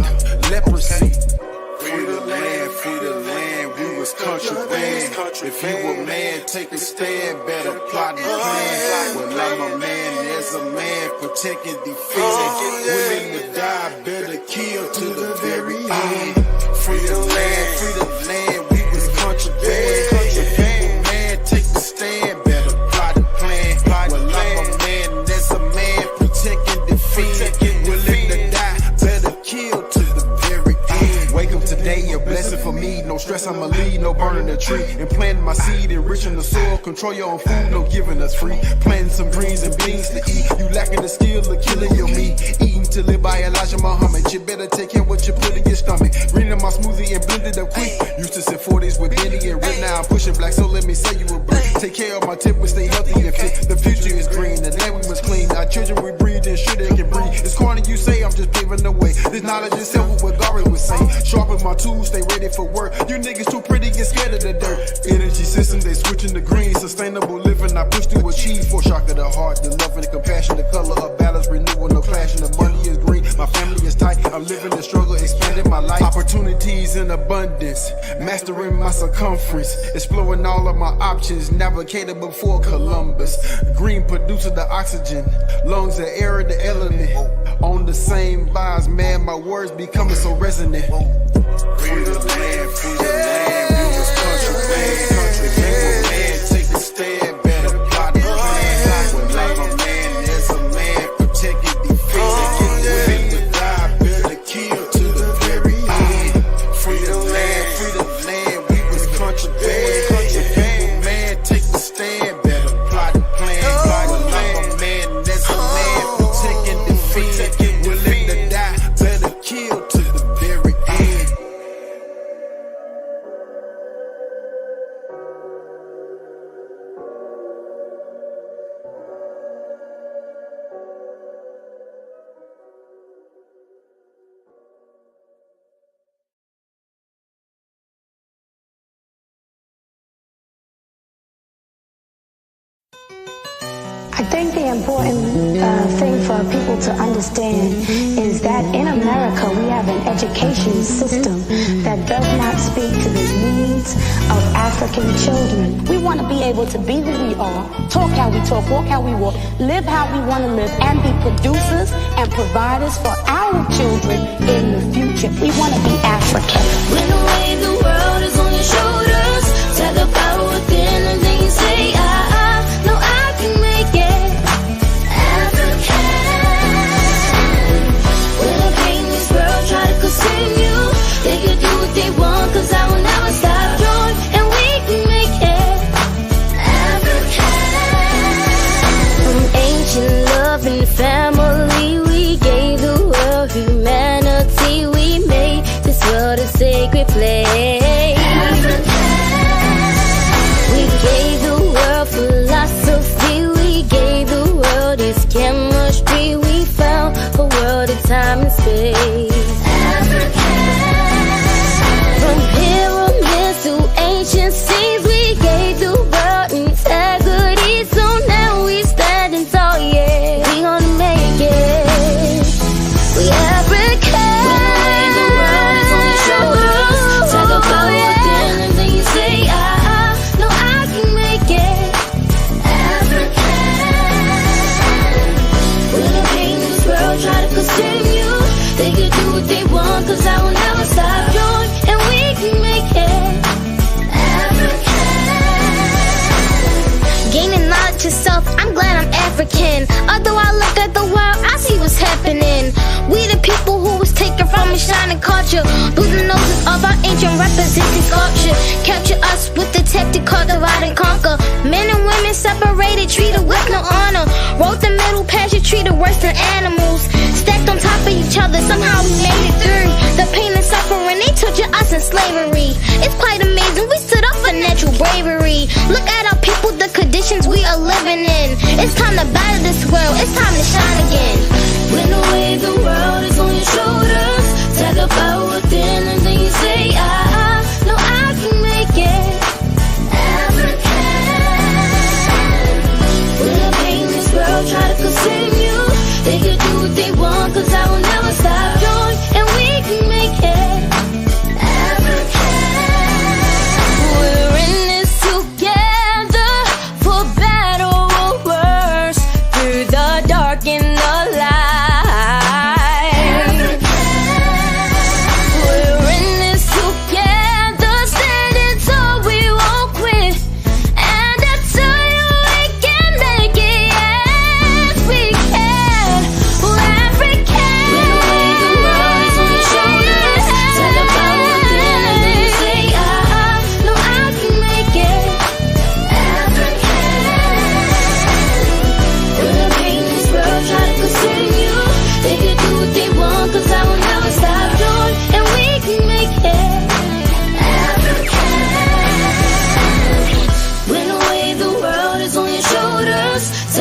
leprosy. Free the land, we was contraband. If you a man, take a stand, better plot and plan. Well, I'm a man, there's a man, protect and defend. Willing to die, better kill to the very end. Free the land, we was contraband. If you a man, take a stand, better plot and plan. Well, I'm a man, there's a man, protect and defend. Willing to die, better kill to the very end. Wake up today, a blessing for me. No stress, I'ma lead, no burning the tree. And planting my seed, enriching the soil. Control your own food, no giving us free. Planting some greens and beans to eat. You lacking the skill of killing your meat. Eating to live by Elijah Muhammad. You better take care what you put in your stomach. Reading my smoothie and blend it up quick. Used to sit 40s with Benny and Rick. Now I'm pushing black, so let me say you a brick. Take care of my temper, stay healthy and fit. The future is green, the land we must clean. Our children we breathe, ensure they can breathe. It's corny you say, I'm just paving the way. This knowledge is self what Gary would say. Sharpen my tools, stay ready for work. You niggas too pretty, get scared of the dirt. Energy system, they switching to green. Sustainable living, I push to achieve. For shock of the heart, the love and the compassion, the color of balance, renewal, no clashing. The money is green, my family is tight. I'm living the struggle, expanding my life. Opportunities in abundance, mastering my circumference, exploring all of my options. Navigator before Columbus. Green producer the oxygen, lungs the air and the element. On the same vibes, man, my words becoming so resonant. Free the land, we was contraband. If you a man, take a stand, better plot and plan. Well, I'm a man, there's a man, protect and defend. Willing to die, better kill to the very end. Free the land, we was contraband. If you a man, take a stand, better plot and plan. Well, I'm a man, there's a man, protect and defend. Willing to die, better kill to the very end. I think the important thing for people to understand is that in America we have an education system that does not speak to the needs of African children. We want to be able to be who we are, talk how we talk, walk how we walk, live how we want to live, and be producers and providers for our children in the future. We want to be African. When the weight of the world is on your shoulders, tag the power within and then you say, no, I can make it. They can do what they want, cause I will never stop drawing, and we can make it African. From ancient love and family, we gave the world humanity. We made this world a sacred place. African. happening. We the people who was taken from a shining culture, losing noses of our ancient representing sculpture. Capture us with the tactic called divide and conquer. Men and women separated, treated with no honor. Wrote the middle passage, treated worse than animals. Stacked on top of each other, somehow we made it through the pain and suffering. They torture us in slavery. It's quite amazing, we stood up for natural bravery. Look at our people, the conditions we are living in. It's time to battle this world, it's time to shine again. When the weight of the world is on your shoulders, tag the power within and then you say, no, I can make it. African. When the pain in this world try to consume you, they can do what they want, cause I will never stop going, and we can make it. African. We're in this together, for better or worse, through the dark and the light.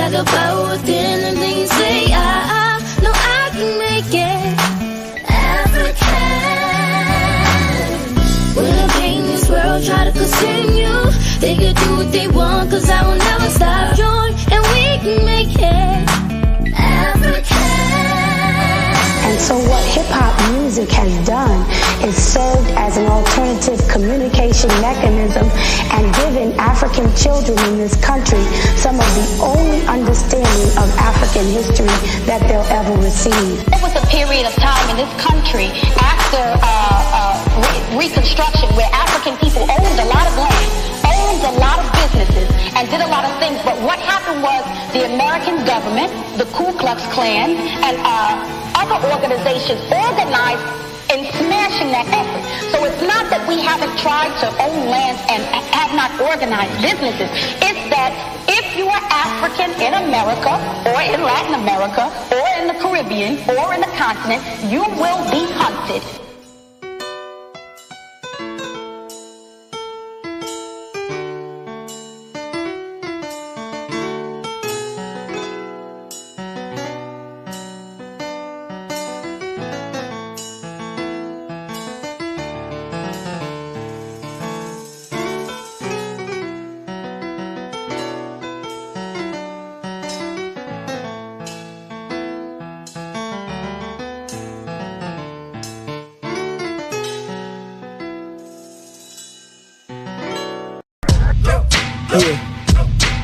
The power within and then you say, no, I can make it. African. When the pain in this world try to consume you, they can do what they want, cause I will never stop. Join and we can make it. African. And so what hip-hop music has done is served as an alternative communication mechanism and given African children in this country some of the only understanding of African history that they'll ever receive. There was a period of time in this country after Reconstruction where African people owned a lot of land, owned a lot of businesses, and did a lot of things. But what happened was the American government, the Ku Klux Klan, and other organizations organized in smashing that effort. So it's not that we haven't tried to own lands and have not organized businesses. It's that if you are African in America or in Latin America or in the Caribbean or in the continent, you will be hunted.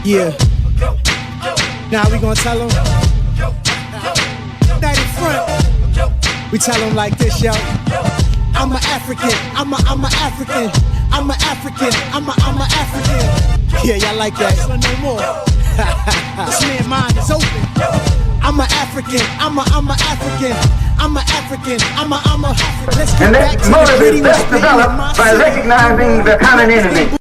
Yeah. Now we gonna tell them. Night in front. We tell them like this, yo. I'm an African. I'm a African. I'm a African. I'm a African. Yeah, y'all like that? No more. This man's mind is open. I'm an African. I'm a African. I'm an African. I'm a. Let's get back to the motive is best developed by recognizing the common enemy.